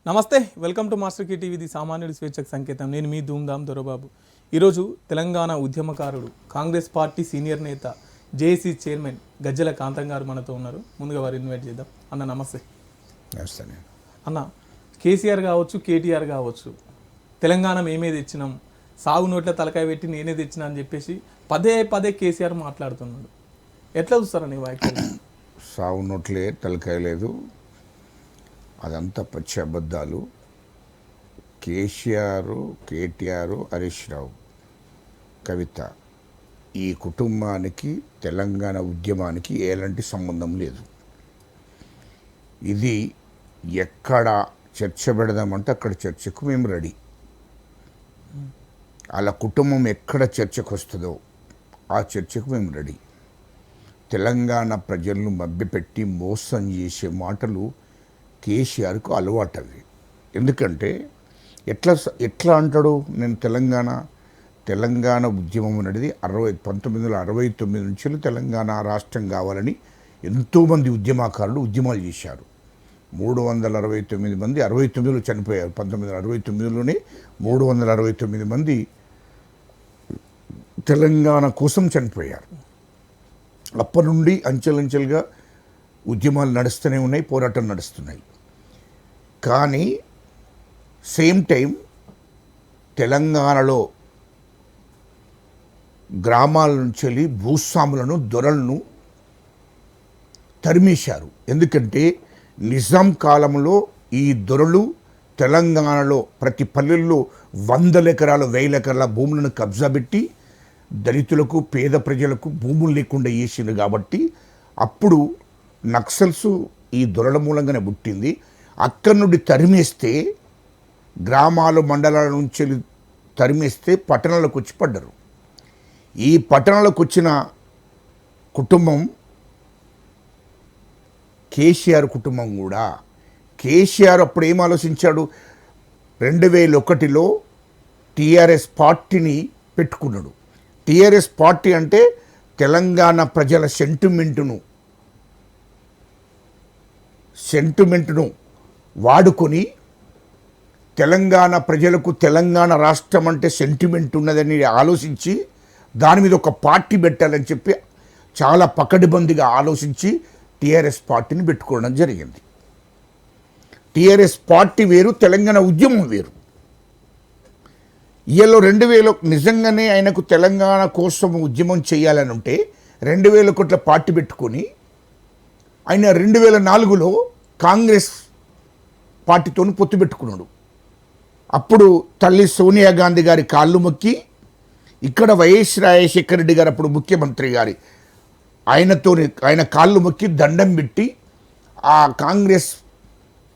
నమస్తే, welcome to master key TV, the సామాన్యుడి స్వేచ్ఛకు సంకేతం. నేను మీ ధూమ్ధామ్ దొరబాబు. ఈరోజు తెలంగాణ ఉద్యమకారుడు, కాంగ్రెస్ పార్టీ సీనియర్ నేత, జేఏసీ చైర్మన్ గజ్జల కాంతం గారు మనతో ఉన్నారు. ముందుగా వారు ఇన్వైట్ చేద్దాం. అన్న నమస్తే. నమస్తే అన్న, కేసీఆర్ కావచ్చు, కేటీఆర్ కావచ్చు, తెలంగాణ మేమే తెచ్చినాం, సాగు నోట్ల తలకాయ పెట్టి నేనే తెచ్చినా అని చెప్పేసి పదే పదే కేసీఆర్ మాట్లాడుతున్నాడు. ఎట్లా చూస్తారని వ్యాఖ్యలు? సాగు నోట్లే తలకాయ లేదు, అదంతా పచ్చి అబద్ధాలు. కేసీఆర్, కేటీఆర్, హరీష్ రావు, కవిత ఈ కుటుంబానికి తెలంగాణ ఉద్యమానికి ఎలాంటి సంబంధం లేదు. ఇది ఎక్కడ చర్చ పెడదామంటే అక్కడ చర్చకు మేము రెడీ. అలా కుటుంబం ఎక్కడ చర్చకు వస్తుందో ఆ చర్చకు మేము రెడీ. తెలంగాణ ప్రజలను మభ్యపెట్టి మోసం చేసే మాటలు కేసీఆర్కు అలవాటు అవి. ఎందుకంటే ఎట్లా అంటాడు, నేను తెలంగాణ ఉద్యమం అనేది 1969 నుంచి తెలంగాణ రాష్ట్రం కావాలని ఎంతోమంది ఉద్యమకారులు ఉద్యమాలు చేశారు. 369 మంది 69లో చనిపోయారు. 1969లోనే 369 మంది తెలంగాణ కోసం చనిపోయారు. అప్పటి నుండి అంచెలంచెలుగా ఉద్యమాలు నడుస్తూనే ఉన్నాయి, పోరాటం నడుస్తున్నాయి. కానీ సేమ్ టైం తెలంగాణలో గ్రామాల నుంచి వెళ్ళి భూస్వాములను, దొరలను తరిమేశారు. ఎందుకంటే నిజాం కాలంలో ఈ దొరలు తెలంగాణలో ప్రతి పల్లెల్లో 100 ఎకరాల 1000 ఎకరాల భూములను కబ్జా పెట్టి దళితులకు, పేద ప్రజలకు భూములు లేకుండా చేసింది. కాబట్టి అప్పుడు నక్సల్స్ ఈ దొరల మూలంగానే పుట్టింది. అక్కడి నుండి తరిమేస్తే, గ్రామాలు మండలాల నుంచి తరిమేస్తే పట్టణాలకు వచ్చి పడ్డరు. ఈ పట్టణాలకు వచ్చిన కుటుంబం కేసీఆర్ కుటుంబం కూడా. కేసీఆర్ అప్పుడు ఏం ఆలోచించాడు, 2001లో టీఆర్ఎస్ పార్టీని పెట్టుకున్నాడు. టీఆర్ఎస్ పార్టీ అంటే తెలంగాణ ప్రజల సెంటిమెంటును వాడుకొని తెలంగాణ ప్రజలకు తెలంగాణ రాష్ట్రం అంటే సెంటిమెంట్ ఉన్నదని ఆలోచించి దాని మీద ఒక పార్టీ పెట్టాలని చెప్పి చాలా పకడ్బందీగా ఆలోచించి టీఆర్ఎస్ పార్టీని పెట్టుకోవడం జరిగింది. టీఆర్ఎస్ పార్టీ వేరు, తెలంగాణ ఉద్యమం వేరు. ఈలో 2000 నిజంగానే ఆయనకు తెలంగాణ కోసం ఉద్యమం చేయాలని ఉంటే 2000 కోట్ల పార్టీ పెట్టుకొని ఆయన 2004లో కాంగ్రెస్ పార్టీతో పొత్తు పెట్టుకున్నాడు. అప్పుడు తల్లి సోనియా గాంధీ గారి కాళ్ళు మొక్కి, ఇక్కడ వైఎస్ రాజశేఖర రెడ్డి గారు అప్పుడు ముఖ్యమంత్రి గారి ఆయన కాళ్ళు మొక్కి దండం పెట్టి ఆ కాంగ్రెస్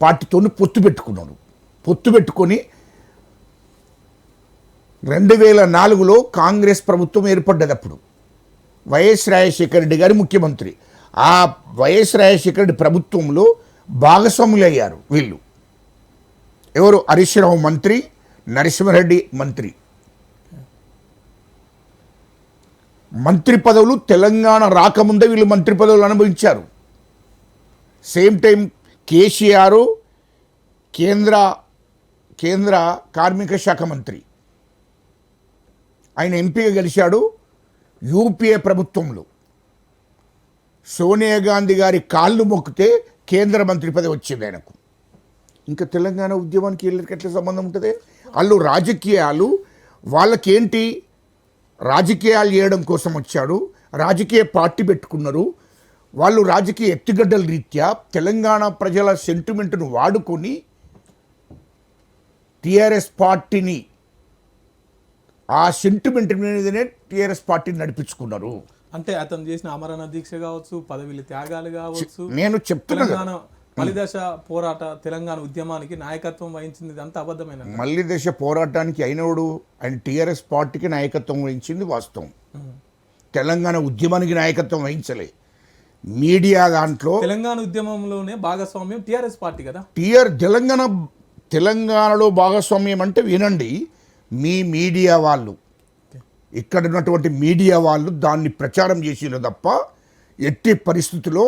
పార్టీతో పొత్తు పెట్టుకున్నాడు. పొత్తు పెట్టుకొని 2004లో కాంగ్రెస్ ప్రభుత్వం ఏర్పడ్డది. అప్పుడు వైఎస్ రాజశేఖర రెడ్డి గారి ముఖ్యమంత్రి. ఆ వైఎస్ రాజశేఖర రెడ్డి ప్రభుత్వంలో భాగస్వాములు అయ్యారు వీళ్ళు. ఎవరు? హరీష్ రావు మంత్రి, నరసింహారెడ్డి మంత్రి. మంత్రి పదవులు తెలంగాణ రాకముందే వీళ్ళు మంత్రి పదవులు అనుభవించారు. సేమ్ టైం కేసీఆర్ కేంద్ర కార్మిక శాఖ మంత్రి. ఆయన ఎంపీగా గెలిచాడు యూపీఏ ప్రభుత్వంలో. సోనియా గాంధీ గారి కాళ్ళు మొక్కితే కేంద్ర మంత్రి పదవి వచ్చింది ఆయనకు. ఇంకా తెలంగాణ ఉద్యమానికి వీళ్ళకి ఎట్లా సంబంధం ఉంటుంది? వాళ్ళు రాజకీయాలు, వాళ్ళకేంటి, రాజకీయాలు చేయడం కోసం వచ్చాడు, రాజకీయ పార్టీ పెట్టుకున్నారు. వాళ్ళు రాజకీయ ఎత్తుగడ్డల రీత్యా తెలంగాణ ప్రజల సెంటిమెంట్ను వాడుకొని టీఆర్ఎస్ పార్టీని, ఆ సెంటిమెంట్ మీదనే టీఆర్ఎస్ పార్టీని నడిపించుకున్నారు. అంటే అతను చేసిన అమరణ దీక్ష కావచ్చు, పదవిల త్యాగాలు కావచ్చు, నేను చెప్తున్నా తెలంగాణ మలిదశ పోరాట తెలంగాణ ఉద్యమానికి నాయకత్వం వహించింది, ఇదంతా అబద్ధమైన. మలిదశ పోరాటానికి అయినోడు ఆయన టీఆర్ఎస్ పార్టీకి నాయకత్వం వహించింది వాస్తవం. తెలంగాణ ఉద్యమానికి నాయకత్వం వహించలే. మీడియా దాంట్లో తెలంగాణ ఉద్యమంలోనే భాగస్వామ్యం టీఆర్ఎస్ పార్టీ కదా. తెలంగాణలో భాగస్వామ్యం అంటే వినండి, మీ మీడియా వాళ్ళు, ఇక్కడ ఉన్నటువంటి మీడియా వాళ్ళు దాన్ని ప్రచారం చేసిరు తప్ప ఎట్టి పరిస్థితుల్లో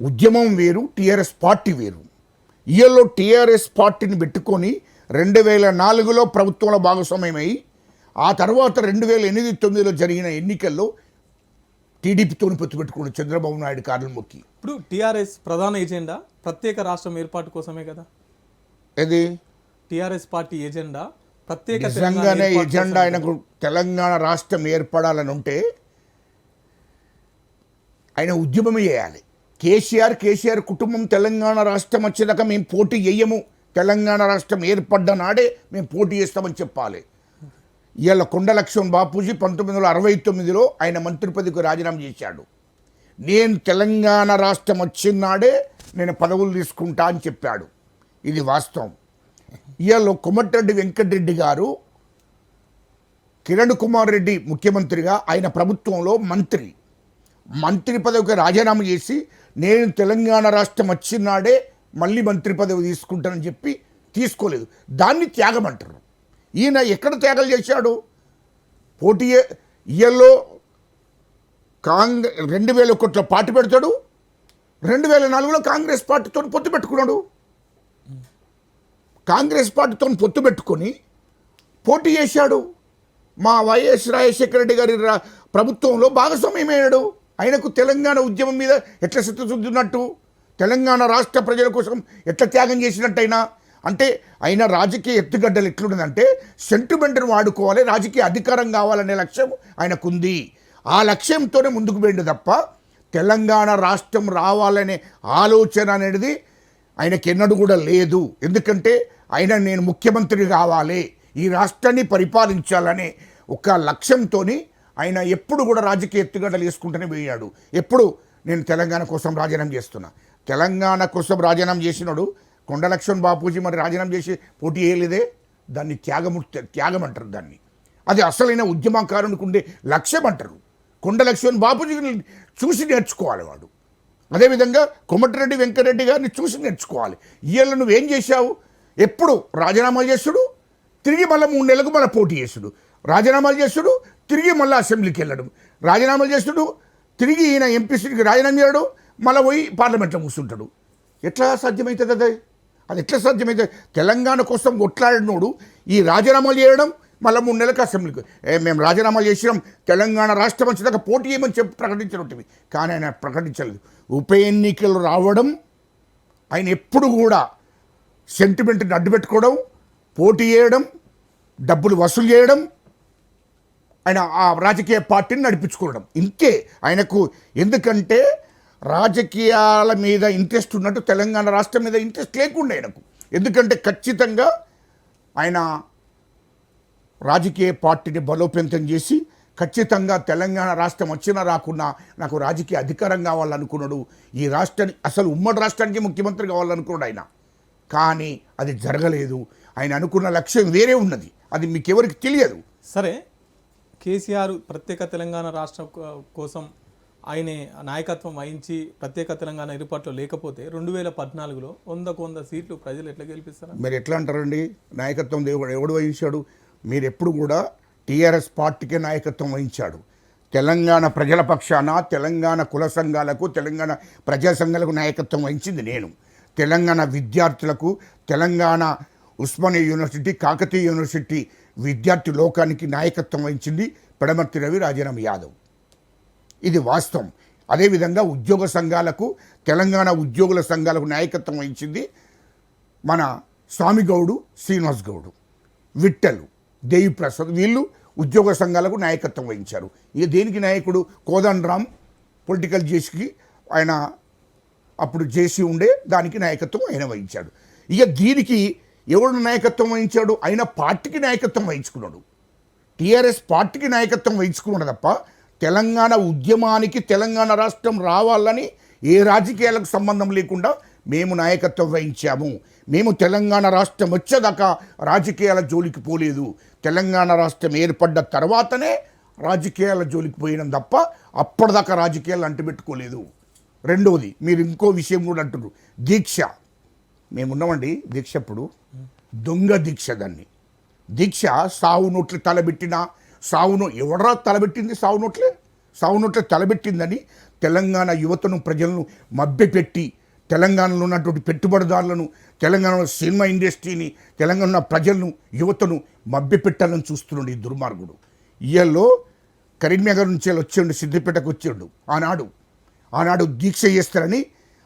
ఉద్యమం వేరు, టీఆర్ఎస్ పార్టీ వేరు. ఈయల్లో టీఆర్ఎస్ పార్టీని పెట్టుకొని 2004లో ప్రభుత్వంలో భాగస్వామ్యమై ఆ తర్వాత 2008-9లో జరిగిన ఎన్నికల్లో టీడీపీతో పొత్తు పెట్టుకున్న చంద్రబాబు నాయుడు కారణం మొక్కి. ఇప్పుడు టీఆర్ఎస్ ప్రధాన ఎజెండా ప్రత్యేక రాష్ట్రం ఏర్పాటు కోసమే కదా. ఇది టీఆర్ఎస్ పార్టీ ఎజెండా ప్రత్యేక నిజంగానే ఎజెండా ఆయనకు తెలంగాణ రాష్ట్రం ఏర్పడాలని ఉంటే ఆయన ఉద్యమం చేయాలి. కేసీఆర్ కుటుంబం తెలంగాణ రాష్ట్రం వచ్చేదాకా మేము పోటీ చేయము, తెలంగాణ రాష్ట్రం ఏర్పడ్డ నాడే మేము పోటీ చేస్తామని చెప్పాలి. ఇవాళ కొండ లక్ష్మణ్ బాపూజీ 1969లో ఆయన మంత్రి పదవికి రాజీనామా చేశాడు. నేను తెలంగాణ రాష్ట్రం వచ్చినాడే నేను పదవులు తీసుకుంటా అని చెప్పాడు. ఇది వాస్తవం. ఇవాళ కోమటిరెడ్డి వెంకటరెడ్డి గారు కిరణ్ కుమార్ రెడ్డి ముఖ్యమంత్రిగా ఆయన ప్రభుత్వంలో మంత్రి పదవికి రాజీనామా చేసి నేను తెలంగాణ రాష్ట్రం వచ్చినాడే మళ్ళీ మంత్రి పదవి తీసుకుంటానని చెప్పి తీసుకోలేదు. దాన్ని త్యాగం అంటారు. ఈయన ఎక్కడ త్యాగాలు చేశాడు? ఇయల్లో 2001లో పార్టీ పెడతాడు, 2004లో కాంగ్రెస్ పార్టీతో పొత్తు పెట్టుకున్నాడు. కాంగ్రెస్ పార్టీతో పొత్తు పెట్టుకొని పోటీ చేశాడు. మా వైఎస్ రాజశేఖర రెడ్డి గారి ప్రభుత్వంలో భాగస్వామ్యమయ్యాడు. ఆయనకు తెలంగాణ ఉద్యమం మీద ఎట్లా చిత్తశుద్ధి ఉన్నట్టు, తెలంగాణ రాష్ట్ర ప్రజల కోసం ఎట్లా త్యాగం చేసినట్టయినా అంటే ఆయన రాజకీయ ఎత్తుగడ్డలు ఎట్లుంటుందంటే సెంటిమెంట్ను వాడుకోవాలి, రాజకీయ అధికారం కావాలనే లక్ష్యం ఆయనకుంది. ఆ లక్ష్యంతోనే ముందుకు పోయిండు తప్ప తెలంగాణ రాష్ట్రం రావాలనే ఆలోచన అనేది ఆయనకి ఎన్నడూ కూడా లేదు. ఎందుకంటే నేను ముఖ్యమంత్రి కావాలి, ఈ రాష్ట్రాన్ని పరిపాలించాలనే ఒక లక్ష్యంతో ఆయన ఎప్పుడు కూడా రాజకీయ ఎత్తుగడ్డలు వేసుకుంటూనే పోయాడు. ఎప్పుడు నేను తెలంగాణ కోసం రాజీనామా చేస్తున్నా, తెలంగాణ కోసం రాజీనామా చేసినాడు. కొండ లక్ష్మణ్ బాపూజీ మరి రాజీనామా చేసి పోటీ చేయలేదే, దాన్ని త్యాగం అంటారు. దాన్ని అది అసలైన ఉద్యమకారునికి ఉండే లక్ష్యం అంటారు. కొండ లక్ష్మణ్ బాపూజీని చూసి నేర్చుకోవాలి వాడు. అదేవిధంగా కోమటిరెడ్డి వెంకటరెడ్డి గారిని చూసి నేర్చుకోవాలి. ఇవాళ నువ్వేం చేశావు? ఎప్పుడు రాజీనామాలు చేసుడు, తిరిగి మళ్ళీ 3 నెలలకు మళ్ళీ పోటీ చేసుడు, రాజీనామాలు చేసుడు, తిరిగి మళ్ళీ అసెంబ్లీకి వెళ్ళడం, రాజీనామాలు చేసుడు, తిరిగి ఈయన ఎంపీ సీట్కి రాజీనామా చేయడు, మళ్ళీ పోయి పార్లమెంట్లో కూర్చుంటాడు. ఎట్లా సాధ్యమవుతుంది? అది ఎట్లా సాధ్యమవుతుంది? తెలంగాణ కోసం కొట్లాడినోడు ఈ రాజీనామాలు చేయడం, మళ్ళీ 3 నెలలకు అసెంబ్లీకి మేము రాజీనామాలు చేసినాం, తెలంగాణ రాష్ట్రం వచ్చేదాకా పోటీ చేయమని చెప్పి ప్రకటించినట్టు. కానీ ఆయన ప్రకటించలేదు. ఉప ఎన్నికలు రావడం, ఆయన ఎప్పుడు కూడా సెంటిమెంట్ని అడ్డుపెట్టుకోవడం, పోటీ చేయడం, డబ్బులు వసూలు చేయడం, ఆయన ఆ రాజకీయ పార్టీని నడిపించుకోవడం ఇంతే ఆయనకు. ఎందుకంటే రాజకీయాల మీద ఇంట్రెస్ట్ ఉన్నట్టు తెలంగాణ రాష్ట్రం మీద ఇంట్రెస్ట్ లేకుండా ఆయనకు. ఎందుకంటే ఖచ్చితంగా ఆయన రాజకీయ పార్టీని బలోపేతం చేసి ఖచ్చితంగా తెలంగాణ రాష్ట్రం వచ్చినా రాకున్నా నాకు రాజకీయ అధికారం కావాలనుకున్నాడు. ఈ రాష్ట్రాన్ని అసలు ఉమ్మడి రాష్ట్రానికి ముఖ్యమంత్రి కావాలనుకున్నాడు ఆయన. కానీ అది జరగలేదు. ఆయన అనుకున్న లక్ష్యం వేరే ఉన్నది, అది మీకెవరికి తెలియదు. సరే, కేసీఆర్ ప్రత్యేక తెలంగాణ రాష్ట్రం కోసం ఆయనే నాయకత్వం వహించి ప్రత్యేక తెలంగాణ ఏర్పాట్లో లేకపోతే 2014లో 100 సీట్లు ప్రజలు ఎట్లా గెలిపిస్తారు? మీరు ఎట్లా అంటారండి? నాయకత్వం ఎవడు వహించాడు? మీరు ఎప్పుడు కూడా టీఆర్ఎస్ పార్టీకే నాయకత్వం వహించాడు. తెలంగాణ ప్రజల పక్షాన తెలంగాణ కుల సంఘాలకు, తెలంగాణ ప్రజా సంఘాలకు నాయకత్వం వహించింది నేను. తెలంగాణ విద్యార్థులకు, తెలంగాణ ఉస్మానియా యూనివర్సిటీ, కాకతీయ యూనివర్సిటీ విద్యార్థి లోకానికి నాయకత్వం వహించింది పెడమర్తి రవి, రాజారాం యాదవ్. ఇది వాస్తవం. అదేవిధంగా ఉద్యోగ సంఘాలకు, తెలంగాణ ఉద్యోగుల సంఘాలకు నాయకత్వం వహించింది మన స్వామిగౌడు, శ్రీనివాస్ గౌడు, విట్టలు, దేవిప్రసాద్. వీళ్ళు ఉద్యోగ సంఘాలకు నాయకత్వం వహించారు. ఇక దేనికి నాయకుడు? కోదండరాం పొలిటికల్ జేసీకి ఆయన అప్పుడు జేసీ ఉండే, దానికి నాయకత్వం ఆయన వహించాడు. ఇక దీనికి ఎవరు నాయకత్వం వహించాడు? ఆయన పార్టీకి నాయకత్వం వహించుకున్నాడు. టీఆర్ఎస్ పార్టీకి నాయకత్వం వహించుకున్నాడు తప్ప తెలంగాణ ఉద్యమానికి, తెలంగాణ రాష్ట్రం రావాలని ఏ రాజకీయాలకు సంబంధం లేకుండా మేము నాయకత్వం వహించాము. మేము తెలంగాణ రాష్ట్రం వచ్చేదాకా రాజకీయాల జోలికి పోలేదు. తెలంగాణ రాష్ట్రం ఏర్పడ్డ తర్వాతనే రాజకీయాల జోలికి పోయినాం తప్ప అప్పటిదాకా రాజకీయాలు అంటుపెట్టుకోలేదు. రెండవది, మీరు ఇంకో విషయం కూడా అంటున్నారు, దీక్ష. మేమున్నామండి దీక్ష. అప్పుడు దొంగ దీక్ష. దాన్ని దీక్ష సావు నోట్లు తలబెట్టినా, ఎవడరా తలబెట్టింది? సావు నోట్లే తలబెట్టిందని తెలంగాణ యువతను, ప్రజలను మభ్యపెట్టి తెలంగాణలో ఉన్నటువంటి పెట్టుబడిదారులను, తెలంగాణలో సినిమా ఇండస్ట్రీని, తెలంగాణ ప్రజలను, యువతను మభ్యపెట్టాలని చూస్తున్నాడు ఈ దుర్మార్గుడు. ఇయల్లో కరీంనగర్ నుంచి వచ్చాడు, సిద్దిపేటకు వచ్చాడు. ఆనాడు దీక్ష చేస్తారని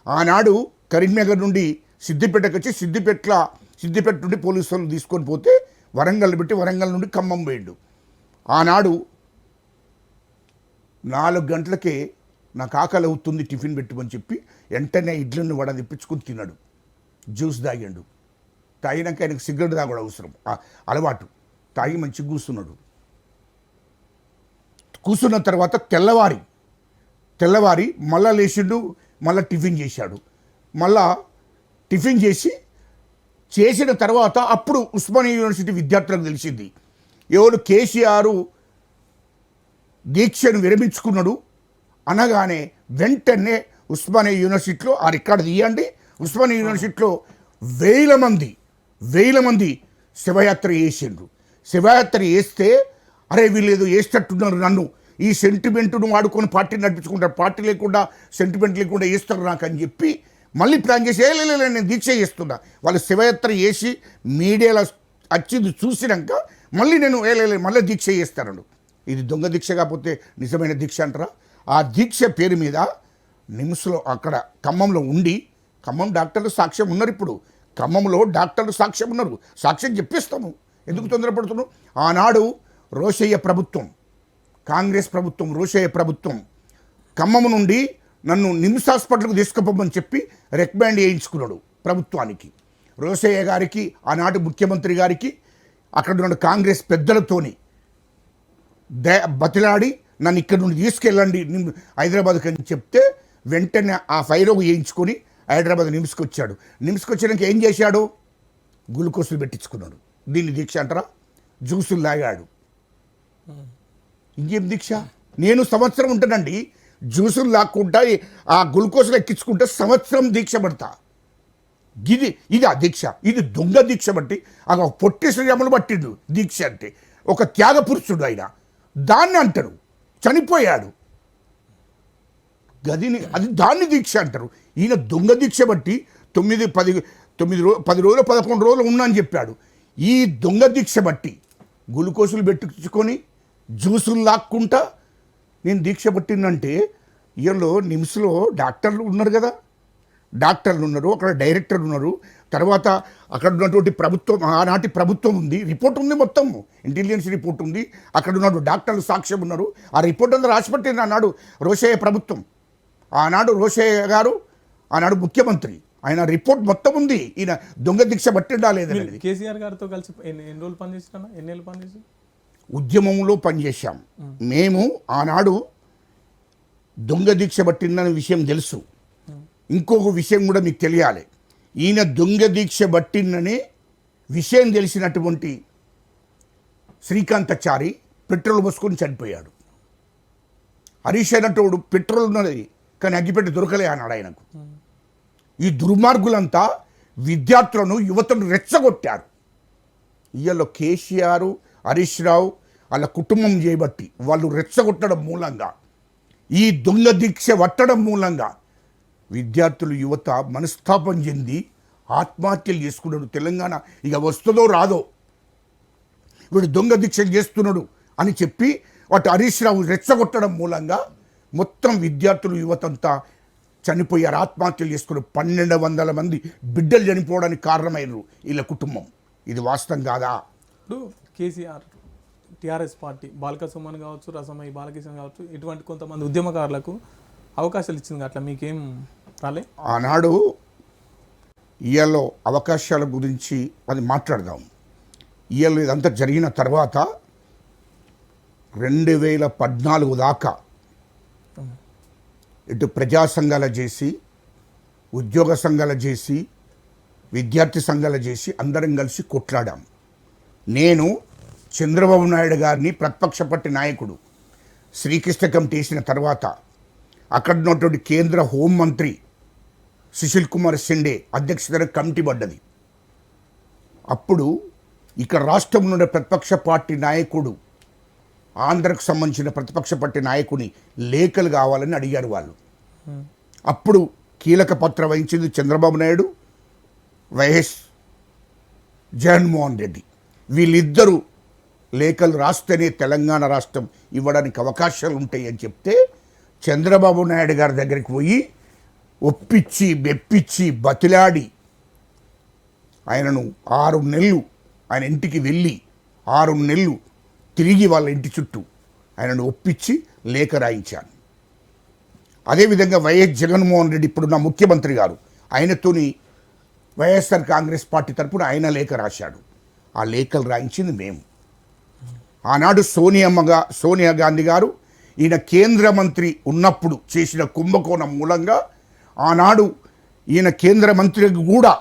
ఆనాడు కరీంనగర్ నుండి సిద్దిపేటకు వచ్చి సిద్దిపేట నుండి పోలీసు వాళ్ళు తీసుకొని పోతే వరంగల్ పెట్టి వరంగల్ నుండి ఖమ్మం పోయిండు. ఆనాడు 4 గంటలకే నాకు ఆకలి అవుతుంది టిఫిన్ పెట్టుమని చెప్పి వెంటనే ఇడ్లీని వడ తెప్పించుకొని తిన్నాడు, జ్యూస్ తాగాడు. తాగినాక ఆయనకు సిగరెట్ తాగడం అవసరం, అలవాటు. తాగి మంచిగా కూర్చున్న తర్వాత తెల్లవారి మళ్ళా లేచిండు, మళ్ళీ టిఫిన్ చేశాడు. మళ్ళా టిఫిన్ చేసిన తర్వాత అప్పుడు ఉస్మానియా యూనివర్సిటీ విద్యార్థులకు తెలిసింది ఎవరు కేసీఆర్ దీక్షను విరమించుకున్నాడు అనగానే వెంటనే ఉస్మానియా యూనివర్సిటీలో ఆ రికార్డు తీయండి. ఉస్మానియా యూనివర్సిటీలో వేల మంది శివయాత్ర చేసిండ్రు. శివయాత్ర చేస్తే అరే వీళ్ళు వేసేటట్టున్నారు, నన్ను ఈ సెంటిమెంట్ను వాడుకొని పార్టీని నడిపించుకుంటారు, పార్టీ లేకుండా సెంటిమెంట్ లేకుండా వేస్తారు నాకు అని చెప్పి మళ్ళీ ప్లాన్ చేసి నేను దీక్ష చేస్తున్నా. వాళ్ళు శివయాత్ర చేసి మీడియాలో వచ్చింది చూసినాక మళ్ళీ నేను మళ్ళీ దీక్ష చేస్తాను. ఇది దొంగ దీక్ష కాకపోతే నిజమైన దీక్ష అంటారా? ఆ దీక్ష పేరు మీద నిమ్స్లో అక్కడ ఖమ్మంలో ఉండి, ఖమ్మం డాక్టర్లు సాక్ష్యం ఉన్నారు, ఇప్పుడు ఖమ్మంలో డాక్టర్లు సాక్ష్యం ఉన్నారు, సాక్ష్యం చెప్పిస్తాము, ఎందుకు తొందరపడుతున్నాం? ఆనాడు రోషయ్య ప్రభుత్వం, కాంగ్రెస్ ప్రభుత్వం, రోషయ్య ప్రభుత్వం ఖమ్మం నుండి నన్ను నిమ్స్ హాస్పిటల్కి తీసుకుపోమని చెప్పి రికమెండ్ చేయించుకున్నాడు ప్రభుత్వానికి. రోషయ్య గారికి, ఆనాటి ముఖ్యమంత్రి గారికి, అక్కడ ఉన్న కాంగ్రెస్ పెద్దలతోని బతిలాడి నన్ను ఇక్కడ నుండి తీసుకెళ్ళండి హైదరాబాద్కి అని చెప్తే వెంటనే ఆ ఫైరోగు చేయించుకొని హైదరాబాద్ నిమ్స్కి వచ్చాడు. నిమ్స్కి వచ్చినాక ఏం చేశాడు? గ్లూకోజులు పెట్టించుకున్నాడు. దీన్ని దీక్ష అంటారా? జ్యూసులు లాగాడు. ఇంకేం దీక్ష? నేను సంవత్సరం ఉంటానండి, జ్యూసులు లాక్కుంటా ఆ గ్లూకోజులు ఎక్కించుకుంటే సంవత్సరం దీక్ష పడతా. ఇది ఆ దీక్ష, ఇది దొంగ దీక్ష బట్టి ఆ పొట్టి శ్రీరాములు పట్టిండు దీక్ష అంటే. ఒక త్యాగ పురుషుడు ఆయన, దాన్ని అంటారు, చనిపోయాడు గదిని, అది దాన్ని దీక్ష అంటారు. ఈయన దొంగ దీక్ష బట్టి 10 రోజులు 11 రోజులు ఉన్నా అని చెప్పాడు. ఈ దొంగ దీక్ష బట్టి గ్లూకోజులు పెట్టించుకొని జ్యూసులు లాక్కుంటా నేను దీక్ష పట్టిందంటే, వీళ్ళు నిమ్స్లో డాక్టర్లు ఉన్నారు కదా, డాక్టర్లు ఉన్నారు, అక్కడ డైరెక్టర్లు ఉన్నారు, తర్వాత అక్కడ ఉన్నటువంటి ప్రభుత్వం, ఆనాటి ప్రభుత్వం ఉంది, రిపోర్ట్ ఉంది, మొత్తం ఇంటెలిజెన్స్ రిపోర్ట్ ఉంది, అక్కడ ఉన్న డాక్టర్లు సాక్ష్యం ఉన్నారు. ఆ రిపోర్ట్ అంతా రాసిపెట్టింది ఆనాడు రోషయ్య ప్రభుత్వం, ఆనాడు రోషయ్య గారు, ఆనాడు ముఖ్యమంత్రి, ఆయన రిపోర్ట్ మొత్తం ఉంది. ఈయన దొంగ దీక్ష పట్టిండా లేదనేది. కేసీఆర్ గారితో కలిసి ఎన్ని రోజులు పనిచేసినా, ఎన్నేళ్ళు పనిచేసి ఉద్యమంలో పనిచేశాం మేము. ఆనాడు దొంగ దీక్ష పట్టిందనే విషయం తెలుసు. ఇంకొక విషయం కూడా మీకు తెలియాలి, ఈయన దొంగ దీక్ష పట్టిందనే విషయం తెలిసినటువంటి శ్రీకాంతాచారి పెట్రోల్ పోసుకొని చనిపోయాడు. హరీష్ అయినటోడు పెట్రోల్ ఉన్నది కానీ అగ్గిపెట్టి దొరకలే అన్నాడు ఆయనకు. ఈ దుర్మార్గులంతా విద్యార్థులను, యువతను రెచ్చగొట్టారు. ఇవాళ కేసీఆర్, హరీష్ రావు వాళ్ళ కుటుంబం చేయబట్టి వాళ్ళు రెచ్చగొట్టడం మూలంగా, ఈ దొంగ దీక్ష పట్టడం మూలంగా విద్యార్థులు, యువత మనస్తాపం చెంది ఆత్మహత్యలు చేసుకున్నాడు. తెలంగాణ ఇక వస్తుందో రాదో, వీడు దొంగ దీక్షలు చేస్తున్నాడు అని చెప్పి వాటి హరీష్ రావు రెచ్చగొట్టడం మూలంగా మొత్తం విద్యార్థులు, యువతంతా చనిపోయారు, ఆత్మహత్యలు చేసుకున్నారు. 1200 మంది బిడ్డలు చనిపోవడానికి కారణమైనరు వీళ్ళ కుటుంబం. ఇది వాస్తవం కాదా? ఇప్పుడు కేసీఆర్, టీఆర్ఎస్ పార్టీ, బాల్క సుమన్ కావచ్చు, రసమయ్య బాలకిషన్ కావచ్చు, ఇటువంటి కొంతమంది ఉద్యమకారులకు అవకాశాలు ఇచ్చింది, అట్లా మీకేం రాలే? ఆనాడు ఇవాళ అవకాశాల గురించి అది మాట్లాడదాం. ఇవాళ ఇదంతా జరిగిన తర్వాత 2014 దాకా ఇటు ప్రజా సంఘాలు చేసి, ఉద్యోగ సంఘాలు చేసి, విద్యార్థి సంఘాలు చేసి అందరం కలిసి కొట్లాడాం. నేను చంద్రబాబు నాయుడు గారిని ప్రతిపక్ష పార్టీ నాయకుడు శ్రీకృష్ణ కమిటీ వేసిన తర్వాత అక్కడ ఉన్నటువంటి కేంద్ర హోంమంత్రి సుశీల్ కుమార్ షిండే అధ్యక్షతన కమిటీ పడ్డది. అప్పుడు ఇక్కడ రాష్ట్రంలో ఉన్న ప్రతిపక్ష పార్టీ నాయకుడు, ఆంధ్రకు సంబంధించిన ప్రతిపక్ష పార్టీ నాయకుని లేఖలు కావాలని అడిగారు వాళ్ళు. అప్పుడు కీలక పాత్ర వహించింది చంద్రబాబు నాయుడు, వైఎస్ జగన్మోహన్ రెడ్డి. వీళ్ళిద్దరూ లేఖలు రాస్తేనే తెలంగాణ రాష్ట్రం ఇవ్వడానికి అవకాశాలు ఉంటాయి అని చెప్తే చంద్రబాబు నాయుడు గారి దగ్గరికి పోయి ఒప్పించి మెప్పించి బతిలాడి ఆయనను 6 నెలలు ఆయన ఇంటికి వెళ్ళి 6 నెలలు తిరిగి వాళ్ళ ఇంటి చుట్టూ ఆయనను ఒప్పించి లేఖ రాయించాను. అదేవిధంగా వైఎస్ జగన్మోహన్ రెడ్డి ఇప్పుడున్న ముఖ్యమంత్రి గారు ఆయనతోని వైఎస్ఆర్ కాంగ్రెస్ పార్టీ తరపున ఆయన లేఖ రాశాడు. ఆ లేఖలు రాయించింది మేము. ఆనాడు సోనియా గాంధీ గారు ఈయన కేంద్ర మంత్రి ఉన్నప్పుడు చేసిన కుంభకోణం మూలంగా ఆనాడు ఈయన కేంద్ర మంత్రికి కూడా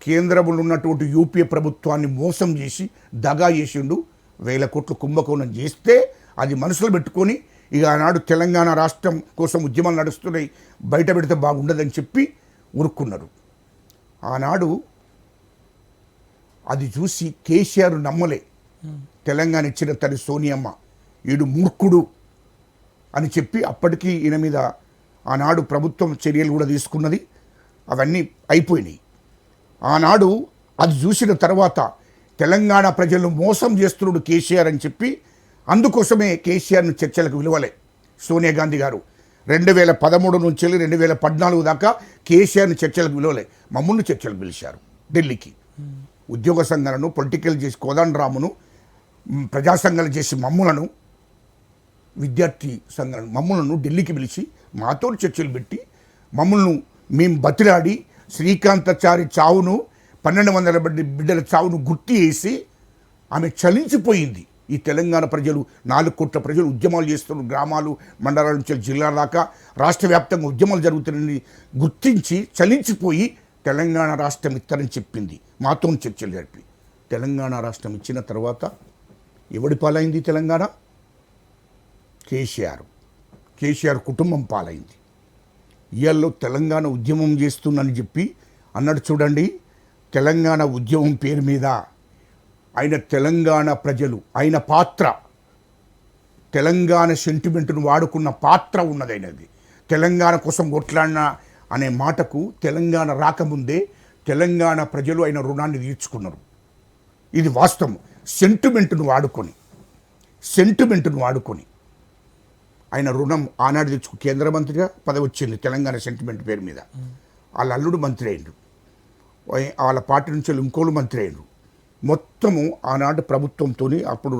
కేంద్రంలో ఉన్నటువంటి యూపీఏ ప్రభుత్వాన్ని మోసం చేసి దగా చేసిండు. 1000 కోట్ల కుంభకోణం చేస్తే అది మనసులో పెట్టుకొని ఇక ఆనాడు తెలంగాణ రాష్ట్రం కోసం ఉద్యమాలు నడుస్తున్నాయి, బయట పెడితే బాగుండదని చెప్పి ఊరుకున్నారు. ఆనాడు అది చూసి కేసీఆర్ నమ్మలే. తెలంగాణ ఇచ్చిన తల్లి సోనియమ్మ ఈడు మూర్ఖుడు అని చెప్పి అప్పటికీ ఈయన మీద ఆనాడు ప్రభుత్వం చర్యలు కూడా తీసుకున్నది. అవన్నీ అయిపోయినాయి. ఆనాడు అది చూసిన తర్వాత తెలంగాణ ప్రజలను మోసం చేస్తున్నాడు కేసీఆర్ అని చెప్పి అందుకోసమే కేసీఆర్ను చర్చలకు విలువలే. సోనియా గాంధీ గారు 2013 నుంచి 2014 దాకా కేసీఆర్ను చర్చలకు విలువలే. మమ్మల్ని చర్చలకు పిలిచారు ఢిల్లీకి. ఉద్యోగ సంఘాలను పొలిటికల్ చేసి కోదండరామును, ప్రజా సంఘాలు చేసి మమ్ములను, విద్యార్థి సంఘాలను మమ్ములను ఢిల్లీకి పిలిచి మాతో చర్చలు పెట్టి మమ్మల్ని మేము బతిలాడి శ్రీకాంతాచారి చావును 1200 బిడ్డల చావును గుర్తు చేసి ఆమె చలించిపోయింది. ఈ తెలంగాణ ప్రజలు 4 కోట్ల ప్రజలు ఉద్యమాలు చేస్తున్న గ్రామాలు మండలాల నుంచి జిల్లాల దాకా రాష్ట్ర వ్యాప్తంగా ఉద్యమాలు జరుగుతున్నాయని గుర్తించి చలించిపోయి తెలంగాణ రాష్ట్రం ఇస్తారని చెప్పింది. మాతో చర్చలు జరిపి తెలంగాణ రాష్ట్రం ఇచ్చిన తర్వాత ఎవడి పాలైంది తెలంగాణ? కేసీఆర్ కుటుంబం పాలైంది. ఇయాల్లో తెలంగాణ ఉద్యమం చేస్తుందని చెప్పి అన్నాడు చూడండి. తెలంగాణ ఉద్యమం పేరు మీద ఆయన తెలంగాణ ప్రజలు ఆయన పాత్ర, తెలంగాణ సెంటిమెంట్ను వాడుకున్న పాత్ర ఉన్నది. అయినది తెలంగాణ కోసం కొట్లాడిన అనే మాటకు తెలంగాణ రాకముందే తెలంగాణ ప్రజలు ఆయన రుణాన్ని తీర్చుకున్నారు. ఇది వాస్తవం. సెంటిమెంట్ను వాడుకొని ఆయన రుణం ఆనాడు తెచ్చుకు కేంద్ర మంత్రిగా పదవి వచ్చింది తెలంగాణ సెంటిమెంట్ పేరు మీద. వాళ్ళ అల్లుడు మంత్రి అయ్యిండు, వాళ్ళ పార్టీ నుంచి ఇంకోళ్ళు మంత్రి అయ్యిండు. మొత్తము ఆనాడు ప్రభుత్వంతో అప్పుడు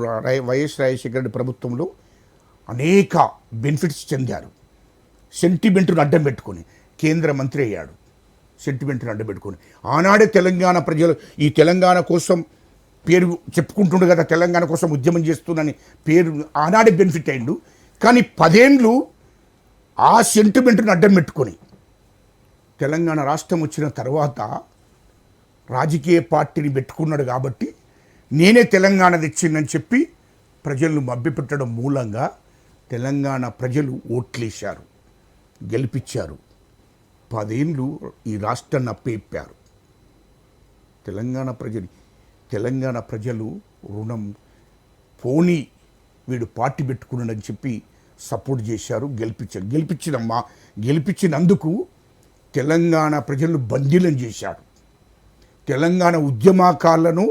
వైఎస్ రాజశేఖర రెడ్డి ప్రభుత్వంలో అనేక బెనిఫిట్స్ చెందారు. సెంటిమెంట్ను అడ్డం పెట్టుకొని కేంద్ర మంత్రి అయ్యాడు. సెంటిమెంట్ను అడ్డం పెట్టుకొని ఆనాడే తెలంగాణ ప్రజలు ఈ తెలంగాణ కోసం పేరు చెప్పుకుంటుండే కదా, తెలంగాణ కోసం ఉద్యమం చేస్తున్నాని పేరు ఆనాడే బెనిఫిట్ అయ్యిండు. కానీ 10 ఏళ్ళు ఆ సెంటిమెంట్ను అడ్డం పెట్టుకొని తెలంగాణ రాష్ట్రం వచ్చిన తర్వాత రాజకీయ పార్టీని పెట్టుకున్నాడు కాబట్టి నేనే తెలంగాణ తెచ్చిందని చెప్పి ప్రజలను మభ్యపెట్టడం మూలంగా తెలంగాణ ప్రజలు ఓట్లేశారు, గెలిపించారు. 10 ఏళ్ళు ఈ రాష్ట్రాన్ని అప్పయిప్పారు. తెలంగాణ ప్రజలు రుణం పోనీ వీడు పార్టీ పెట్టుకున్నాడని చెప్పి సపోర్ట్ చేశారు, గెలిపించినందుకు తెలంగాణ ప్రజలను బందీలను చేశాడు. తెలంగాణ ఉద్యమకారులను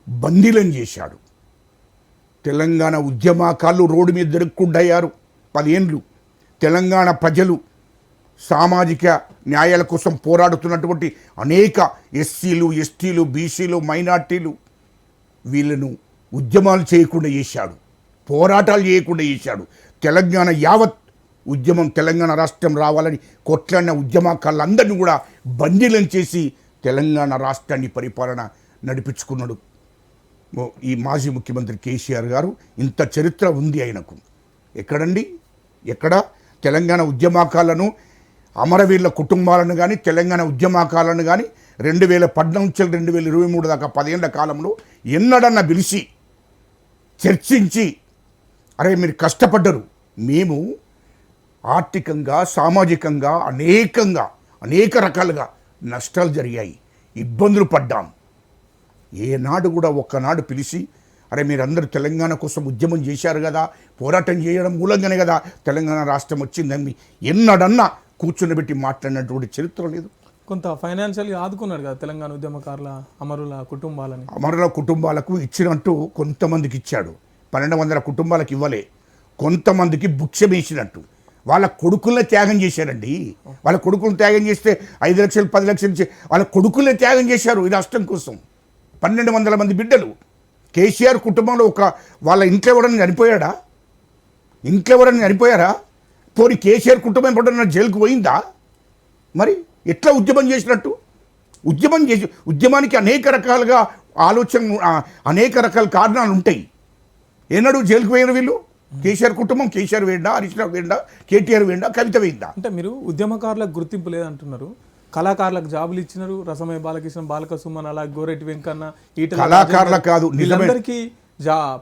బందీలను చేశాడు. తెలంగాణ ఉద్యమకారులు రోడ్డు మీద దొరుకుకుంటయ్యారు 10 ఏళ్ళు. తెలంగాణ ప్రజలు సామాజిక న్యాయాల కోసం పోరాడుతున్నటువంటి అనేక ఎస్సీలు, ఎస్టీలు, బీసీలు, మైనార్టీలు వీళ్ళను ఉద్యమాలు చేయకుండా చేశాడు, పోరాటాలు చేయకుండా చేశాడు. తెలంగాణ యావత్ ఉద్యమం తెలంగాణ రాష్ట్రం రావాలని కొట్లాడిన ఉద్యమకారులందరినీ కూడా బందీలను చేసి తెలంగాణ రాష్ట్రాన్ని పరిపాలన నడిపించుకున్నాడు ఈ మాజీ ముఖ్యమంత్రి కేసీఆర్ గారు. ఇంత చరిత్ర ఉంది ఆయనకు. ఎక్కడ తెలంగాణ ఉద్యమకారులను, అమరవీరుల కుటుంబాలను కానీ తెలంగాణ ఉద్యమకారులను కానీ 2014 నుంచి 2023 దాకా 10 ఏళ్ల కాలంలో ఎన్నడన్నా పిలిచి చర్చించి అరే మీరు కష్టపడ్డరు, మేము ఆర్థికంగా సామాజికంగా అనేక రకాలుగా నష్టాలు జరిగాయి, ఇబ్బందులు పడ్డాం, ఏనాడు కూడా ఒక్కనాడు పిలిచి అరే మీరందరూ తెలంగాణ కోసం ఉద్యమం చేశారు కదా, పోరాటం చేయడం మూలంగానే కదా తెలంగాణ రాష్ట్రం వచ్చిందని ఎన్నడన్నా కూర్చున్నబెట్టి మాట్లాడినటువంటి చరిత్ర లేదు. కొంత ఫైనాన్షియల్గా ఆదుకున్నాడు కదా తెలంగాణ ఉద్యమకారుల అమరుల కుటుంబాలని. అమరుల కుటుంబాలకు ఇచ్చినట్టు కొంతమందికి ఇచ్చాడు, 1200 కుటుంబాలకు ఇవ్వలే, కొంతమందికి బుక్షమేసినట్టు. వాళ్ళ కొడుకులనే త్యాగం చేశారండి. వాళ్ళ కొడుకులను త్యాగం చేస్తే 5 లక్షలు 10 లక్షలు వాళ్ళ కొడుకులనే త్యాగం చేశారు ఈ రాష్ట్రం కోసం. 1200 మంది బిడ్డలు. కేసీఆర్ కుటుంబంలో వాళ్ళ ఇంట్లో ఎవడన్నా చనిపోయాడా? ఇంట్లో ఎవరన్నా చనిపోయారా? పోనీ కేసీఆర్ కుటుంబం ఎప్పుడన్నా జైలుకు పోయిందా? మరి ఎట్లా ఉద్యమం చేసినట్టు? ఉద్యమానికి అనేక రకాలుగా అనేక రకాల కారణాలు ఉంటాయి. ఏనాడు జైలుకు పోయిన వీళ్ళు? కేసీఆర్ కుటుంబం, కేసీఆర్ వేయండా, హరీష్ రావు వేయండా, కేటీఆర్ వేయండా, కవిత వేయండా? అంటే మీరు ఉద్యమకారులకు గుర్తింపు లేదంటున్నారు, కళాకారులకు జాబులు ఇచ్చినారు. రసమయ్య బాలకృష్ణ, బాలక సుమన్, అలా గోరెట్టి వెంకన్న, కళాకారులకు కాదు, వీళ్ళందరికీ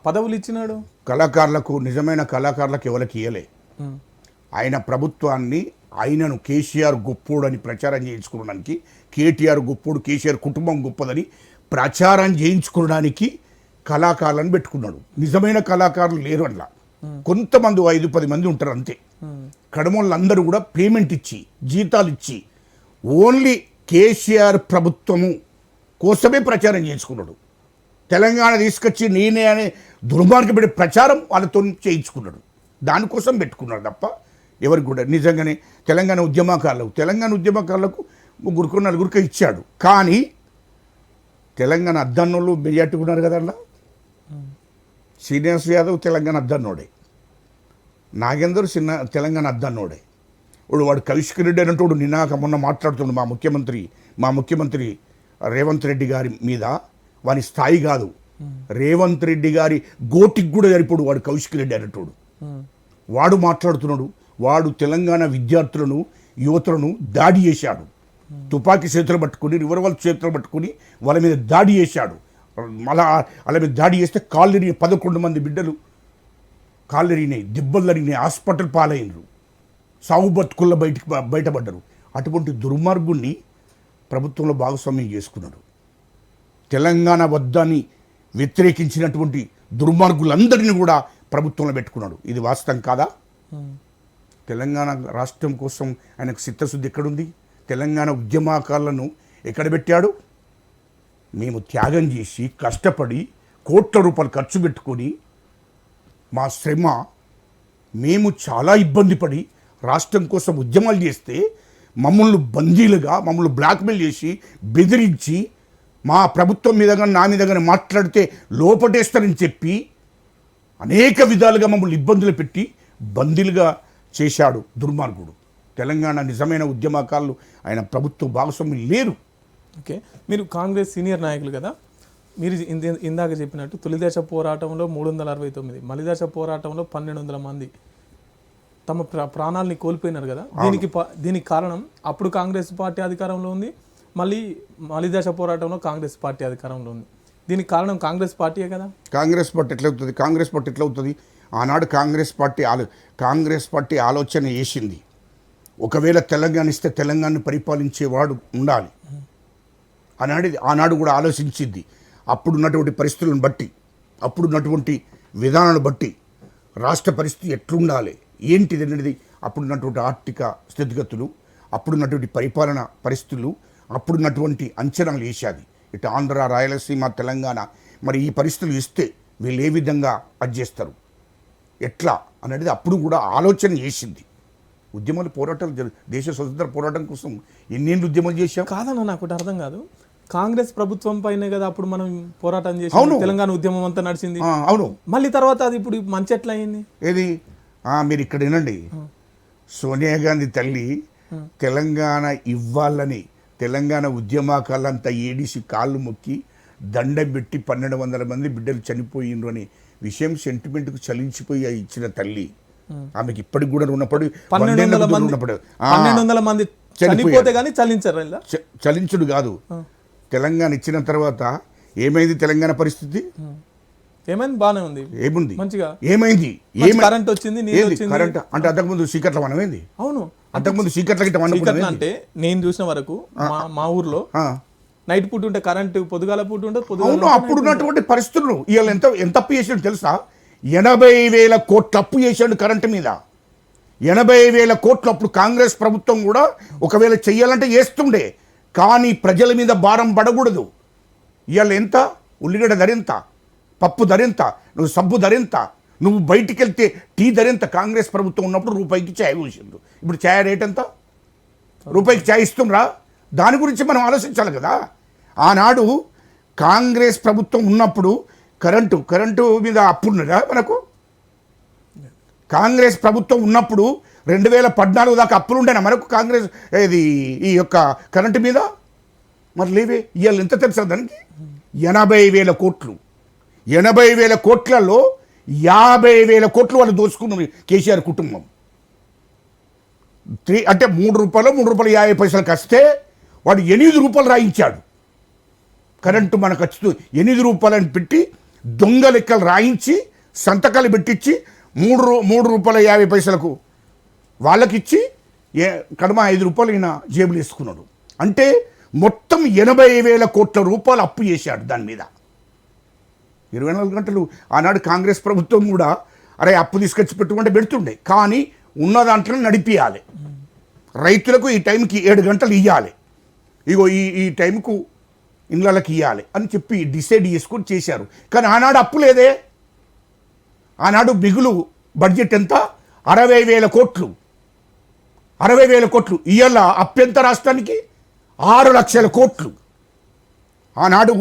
పదవులు ఇచ్చినాడు. కళాకారులకు, నిజమైన కళాకారులకు ఎవరికి ఇవ్వలే. ఆయన ప్రభుత్వాన్ని, ఆయనను కేసీఆర్ గొప్పోడు అని ప్రచారం చేయించుకోవడానికి, కేటీఆర్ గొప్పోడు, కేసీఆర్ కుటుంబం గొప్పదని ప్రచారం చేయించుకోవడానికి కళాకారులను పెట్టుకున్నాడు. నిజమైన కళాకారులు లేరు అట్లా. కొంతమంది 5-10 మంది ఉంటారు అంతే. కడమోళ్ళందరూ కూడా పేమెంట్ ఇచ్చి, జీతాలు ఇచ్చి, ఓన్లీ కేసీఆర్ ప్రభుత్వము కోసమే ప్రచారం చేసుకున్నాడు. తెలంగాణ తీసుకొచ్చి నేనే అనే దుర్మార్గపడే ప్రచారం వాళ్ళతో చేయించుకున్నాడు. దానికోసం పెట్టుకున్నాడు తప్ప ఎవరికి కూడా. నిజంగానే తెలంగాణ ఉద్యమకారులకు 3-4 ఇచ్చాడు. కానీ తెలంగాణ అద్దన్నోళ్ళు మెజార్టీ ఉన్నారు కదా అలా. శ్రీనివాస్ యాదవ్ తెలంగాణ అద్దన్నోడే, నాగేందర్ తెలంగాణ అద్దన్నోడే. వాడు కవిష్కర్ రెడ్డి అనేటోడు మొన్న మాట్లాడుతున్నాడు మా ముఖ్యమంత్రి రేవంత్ రెడ్డి గారి మీద. వాని స్థాయి కాదు, రేవంత్ రెడ్డి గారి గోటికి కూడా సరిపోడు వాడు కవిష్కర్ రెడ్డి అనేటోడు. వాడు మాట్లాడుతున్నాడు. వాడు తెలంగాణ విద్యార్థులను, యువతులను దాడి చేశాడు. తుపాకీ చేతులు పట్టుకుని, రివర్వల్ చేతులు పట్టుకుని వాళ్ళ మీద దాడి చేశాడు. వాళ్ళ మీద దాడి చేస్తే కాళ్ళెరిగిన 11 మంది బిడ్డలు కాళ్ళెరిగినాయి, దెబ్బలు జరిగినాయి, హాస్పిటల్ పాలైనరు, సాగు బతుకుల్లో బయటపడ్డారు. అటువంటి దుర్మార్గుణ్ణి ప్రభుత్వంలో భాగస్వామ్యం చేసుకున్నాడు. తెలంగాణ వద్దని వ్యతిరేకించినటువంటి దుర్మార్గులందరినీ కూడా ప్రభుత్వంలో పెట్టుకున్నాడు. ఇది వాస్తవం కాదా? తెలంగాణ రాష్ట్రం కోసం ఆయనకు చిత్తశుద్ధి ఎక్కడుంది? తెలంగాణ ఉద్యమకారులను ఎక్కడ పెట్టాడు? మేము త్యాగం చేసి, కష్టపడి, కోట్ల రూపాయలు ఖర్చు పెట్టుకొని, మా శ్రమ, మేము చాలా ఇబ్బంది పడి రాష్ట్రం కోసం ఉద్యమాలు చేస్తే మమ్మల్ని బందీలుగా, మమ్మల్ని బ్లాక్మెయిల్ చేసి, బెదిరించి, మా ప్రభుత్వం మీద కానీ నా మీద కానీ మాట్లాడితే లోపటేస్తారని చెప్పి అనేక విధాలుగా మమ్మల్ని ఇబ్బందులు పెట్టి బందీలుగా చేశాడు దుర్మార్గుడు. తెలంగాణ నిజమైన ఉద్యమకారులు ఆయన ప్రభుత్వ భాగస్వామ్యం లేరు. ఓకే, మీరు కాంగ్రెస్ సీనియర్ నాయకులు కదా, మీరు ఇందాక చెప్పినట్టు తొలిదశ పోరాటంలో 369, మలిదశ పోరాటంలో 1200 మంది తమ ప్రాణాలని కోల్పోయినారు కదా. దీనికి కారణం అప్పుడు కాంగ్రెస్ పార్టీ అధికారంలో ఉంది, మళ్ళీ మలిదశ పోరాటంలో కాంగ్రెస్ పార్టీ అధికారంలో ఉంది. దీనికి కారణం కాంగ్రెస్ పార్టీయే కదా. కాంగ్రెస్ పార్టీ ఎట్లా అవుతుంది? ఆనాడు కాంగ్రెస్ పార్టీ ఆలోచన చేసింది, ఒకవేళ తెలంగాణ ఇస్తే తెలంగాణను పరిపాలించేవాడు ఉండాలి ఆనాడు కూడా ఆలోచించింది. అప్పుడున్నటువంటి పరిస్థితులను బట్టి, అప్పుడున్నటువంటి విధానాలను బట్టి రాష్ట్ర పరిస్థితి ఎట్లుండాలి, ఏంటిది అనేది, అప్పుడున్నటువంటి ఆర్థిక స్థితిగతులు, అప్పుడున్నటువంటి పరిపాలన పరిస్థితులు, అప్పుడున్నటువంటి అంచనాలు వేసేది. ఇటు ఆంధ్ర, రాయలసీమ, తెలంగాణ, మరి ఈ పరిస్థితులు ఇస్తే వీళ్ళు ఏ విధంగా అది చేస్తారు, ఎట్లా అనేది అప్పుడు కూడా ఆలోచన చేసింది. ఉద్యమాలు, పోరాటాలు, దేశ స్వతంత్ర పోరాటం కోసం ఎన్నేళ్ళు ఉద్యమాలు చేశాం కాదన్న. నాకు ఒకటి అర్థం కాదు, కాంగ్రెస్ ప్రభుత్వం పైనే కదా అప్పుడు మనం పోరాటం చేసి తెలంగాణ ఉద్యమం అంతా నడిచింది. అవును, మళ్ళీ తర్వాత అది ఇప్పుడు మంచి ఎట్లా అయింది? ఏది మీరు ఇక్కడ వినండి. సోనియా గాంధీ తల్లి తెలంగాణ ఇవ్వాలని తెలంగాణ ఉద్యమకాలంతా ఏడిసి కాళ్ళు మొక్కి దండం పెట్టి 1200 మంది బిడ్డలు చనిపోయిండ్రు అనే విషయం సెంటిమెంట్కు చలించిపోయి ఇచ్చిన తల్లి. ఆమెకి ఇప్పటికి కూడా ఉన్నప్పుడు 1200 మంది చనిపోతే కానీ చలించుడు కాదు. తెలంగాణ ఇచ్చిన తర్వాత ఏమైంది తెలంగాణ పరిస్థితి? ఏమైంది? బాగానే ఉంది. ఏముంది? మంచిగా ఏమైంది? కరెంట్ వచ్చింది, కరెంట్ అంటే అంతకుముందు చీకట్ల మనం ఏంది? అవును, అంతకుముందు చీకట్ల అంటే నేను చూసిన వరకు మా ఊర్లో నైట్ పూట ఉంటే కరెంటు, పొద్దుగాల పూట ఉంటే అవును. అప్పుడు ఉన్నటువంటి పరిస్థితులు ఇవాళ ఎంత అప్పు చేసాడు తెలుసా? 80,000 కోట్ల అప్పు చేశాడు కరెంటు మీద. 80,000 కోట్లు అప్పుడు కాంగ్రెస్ ప్రభుత్వం కూడా ఒకవేళ చెయ్యాలంటే చేస్తుండే, కానీ ప్రజల మీద భారం పడకూడదు. ఇవాళ ఎంత ఉల్లిగడ్డ ధరెంత, పప్పు ధరెంత, నువ్వు సబ్బు ధరెంత, నువ్వు బయటికి వెళ్తే టీ ధరెంత. కాంగ్రెస్ ప్రభుత్వం ఉన్నప్పుడు రూపాయికి ఛాయ్ పోసిండు, ఇప్పుడు ఛాయ్ రేట్ ఎంత? రూపాయికి ఛాయ్ ఇస్తుండ్రా? దాని గురించి మనం ఆలోచించాలి కదా. ఆనాడు కాంగ్రెస్ ప్రభుత్వం ఉన్నప్పుడు కరెంటు మీద అప్పున్నదా మనకు? కాంగ్రెస్ ప్రభుత్వం ఉన్నప్పుడు 2014 దాకా అప్పులుండేనా మనకు కాంగ్రెస్ ఈ యొక్క కరెంటు మీద? మరి లేవే. ఇవాళ ఎంత తెలుసా దానికి? 80,000 కోట్లు. 80,000 కోట్లలో 50,000 కోట్లు వాళ్ళు దోచుకున్నారు కేసీఆర్ కుటుంబం. అంటే ₹3.50 వస్తే వాడు ₹8 రాయించాడు. కరెంటు మనకు వచ్చి ₹8 అని పెట్టి దొంగ లెక్కలు రాయించి సంతకాలు పెట్టించి ₹3.50 వాళ్ళకిచ్చి కడమ ₹5 ఈయన జేబులు వేసుకున్నాడు. అంటే మొత్తం 80,000 కోట్ల రూపాయలు అప్పు చేశాడు దాని మీద. 24 గంటలు ఆనాడు కాంగ్రెస్ ప్రభుత్వం కూడా అరే అప్పు తీసుకొచ్చి పెట్టుకుంటే పెడుతుండే, కానీ ఉన్న దాంట్లో నడిపియాలి. రైతులకు ఈ టైంకి 7 గంటలు ఇవ్వాలి, ఇగో ఈ టైంకు ఇళ్ళకి ఇవ్వాలి అని చెప్పి డిసైడ్ చేసుకొని చేశారు. కానీ ఆనాడు అప్పు లేదే. ఆనాడు మిగులు బడ్జెట్ ఎంత? 60,000 కోట్లు. 60,000 కోట్లు. ఇవాళ అప్పు ఎంత రాష్ట్రానికి? 6 లక్షల కోట్లు. ఆనాడు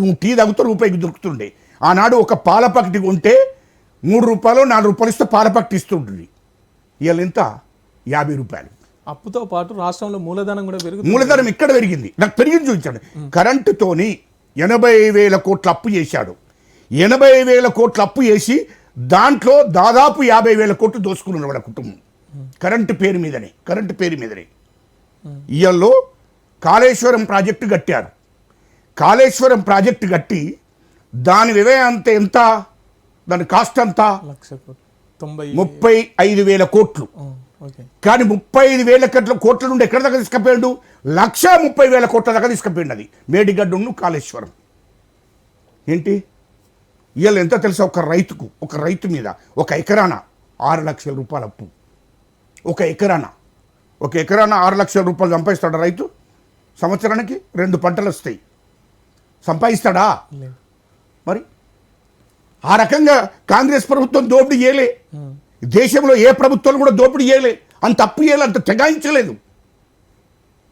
నువ్వు టీ తాగుతూ రూపాయికి దొరుకుతుండే. ఆనాడు ఒక పాల ప్యాకెట్ కొంటే ₹3 ₹4 ఇస్తే పాల ప్యాకెట్ ఇస్తుంటుంది. ఇవాళ ఎంత? ₹50. అప్పుతో పాటు రాష్ట్రంలో మూలధనం కూడా పెరుగుతుంది. మూలధనం ఇక్కడ పెరిగింది. నాకు పెరిగింది చూపించాడు. కరెంటుతోని 80,000 కోట్ల అప్పు చేశాడు. 80,000 కోట్ల అప్పు చేసి దాంట్లో దాదాపు 50,000 కోట్లు దోసుకున్నాడు వాళ్ళ కుటుంబం. కరెంటు పేరు మీదనే. ఇయల్లో కాళేశ్వరం ప్రాజెక్టు కట్టారు. కాళేశ్వరం ప్రాజెక్టు కట్టి దాని వ్యయం అంతే ఎంత? దాని కాస్ట్ అంతా 35,000 కోట్లు. కానీ 35,000 కోట్ల నుండి ఎక్కడ దాకా తీసుకుపోయాడు? 130,000 కోట్ల దాకా తీసుకుపోయింది. అది మేడిగడ్డను కాళేశ్వరం. ఏంటి ఇవాళ ఎంత తెలుసా? ఒక రైతు మీద 1 ఎకరాన 6 లక్షల రూపాయలు అప్పు. 1 ఎకరాన 6 లక్షల రూపాయలు సంపాదిస్తాడా రైతు? సంవత్సరానికి 2 పంటలు వస్తాయి. సంపాదిస్తాడా? మరి ఆ రకంగా కాంగ్రెస్ ప్రభుత్వం దోపిడీ చేయలే. దేశంలో ఏ ప్రభుత్వం కూడా దోపిడీ చేయలే, అంత అప్పు చేయలే, అంత తెగాయించలేదు.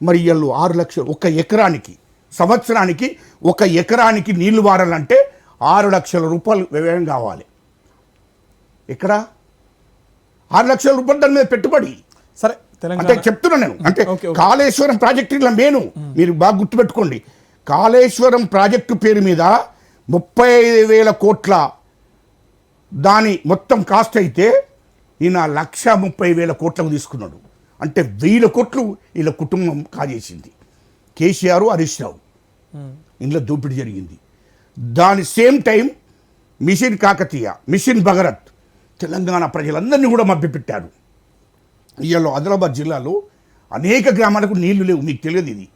మరి ఇళ్ళు 6 లక్షలు 1 ఎకరానికి, సంవత్సరానికి 1 ఎకరానికి నీళ్లు వారాలంటే 6 లక్షల రూపాయలు వ్యయం కావాలి. ఎక్కడ 6 లక్షల రూపాయలు దాని మీద పెట్టుబడి? సరే అంటే చెప్తున్నా నేను. అంటే కాళేశ్వరం ప్రాజెక్టు ఇలా మేను మీరు బాగా గుర్తుపెట్టుకోండి. కాళేశ్వరం ప్రాజెక్టు పేరు మీద 35,000 కోట్ల దాని మొత్తం కాస్ట్ అయితే ఈయన 130,000 కోట్లకు తీసుకున్నాడు. అంటే 1,000 కోట్లు వీళ్ళ కుటుంబం కాజేసింది. కేసీఆర్, హరీష్ రావు ఇంట్లో దోపిడీ జరిగింది. దాని same time mission Kakatiya, mission Bhagiratha Telangana ప్రజలందరినీ కూడా మభ్యపెట్టారు. ఇవాళ ఆదిలాబాద్ జిల్లాలో అనేక గ్రామాలకు నీళ్లు లేవు. మీకు తెలియదు ఇది.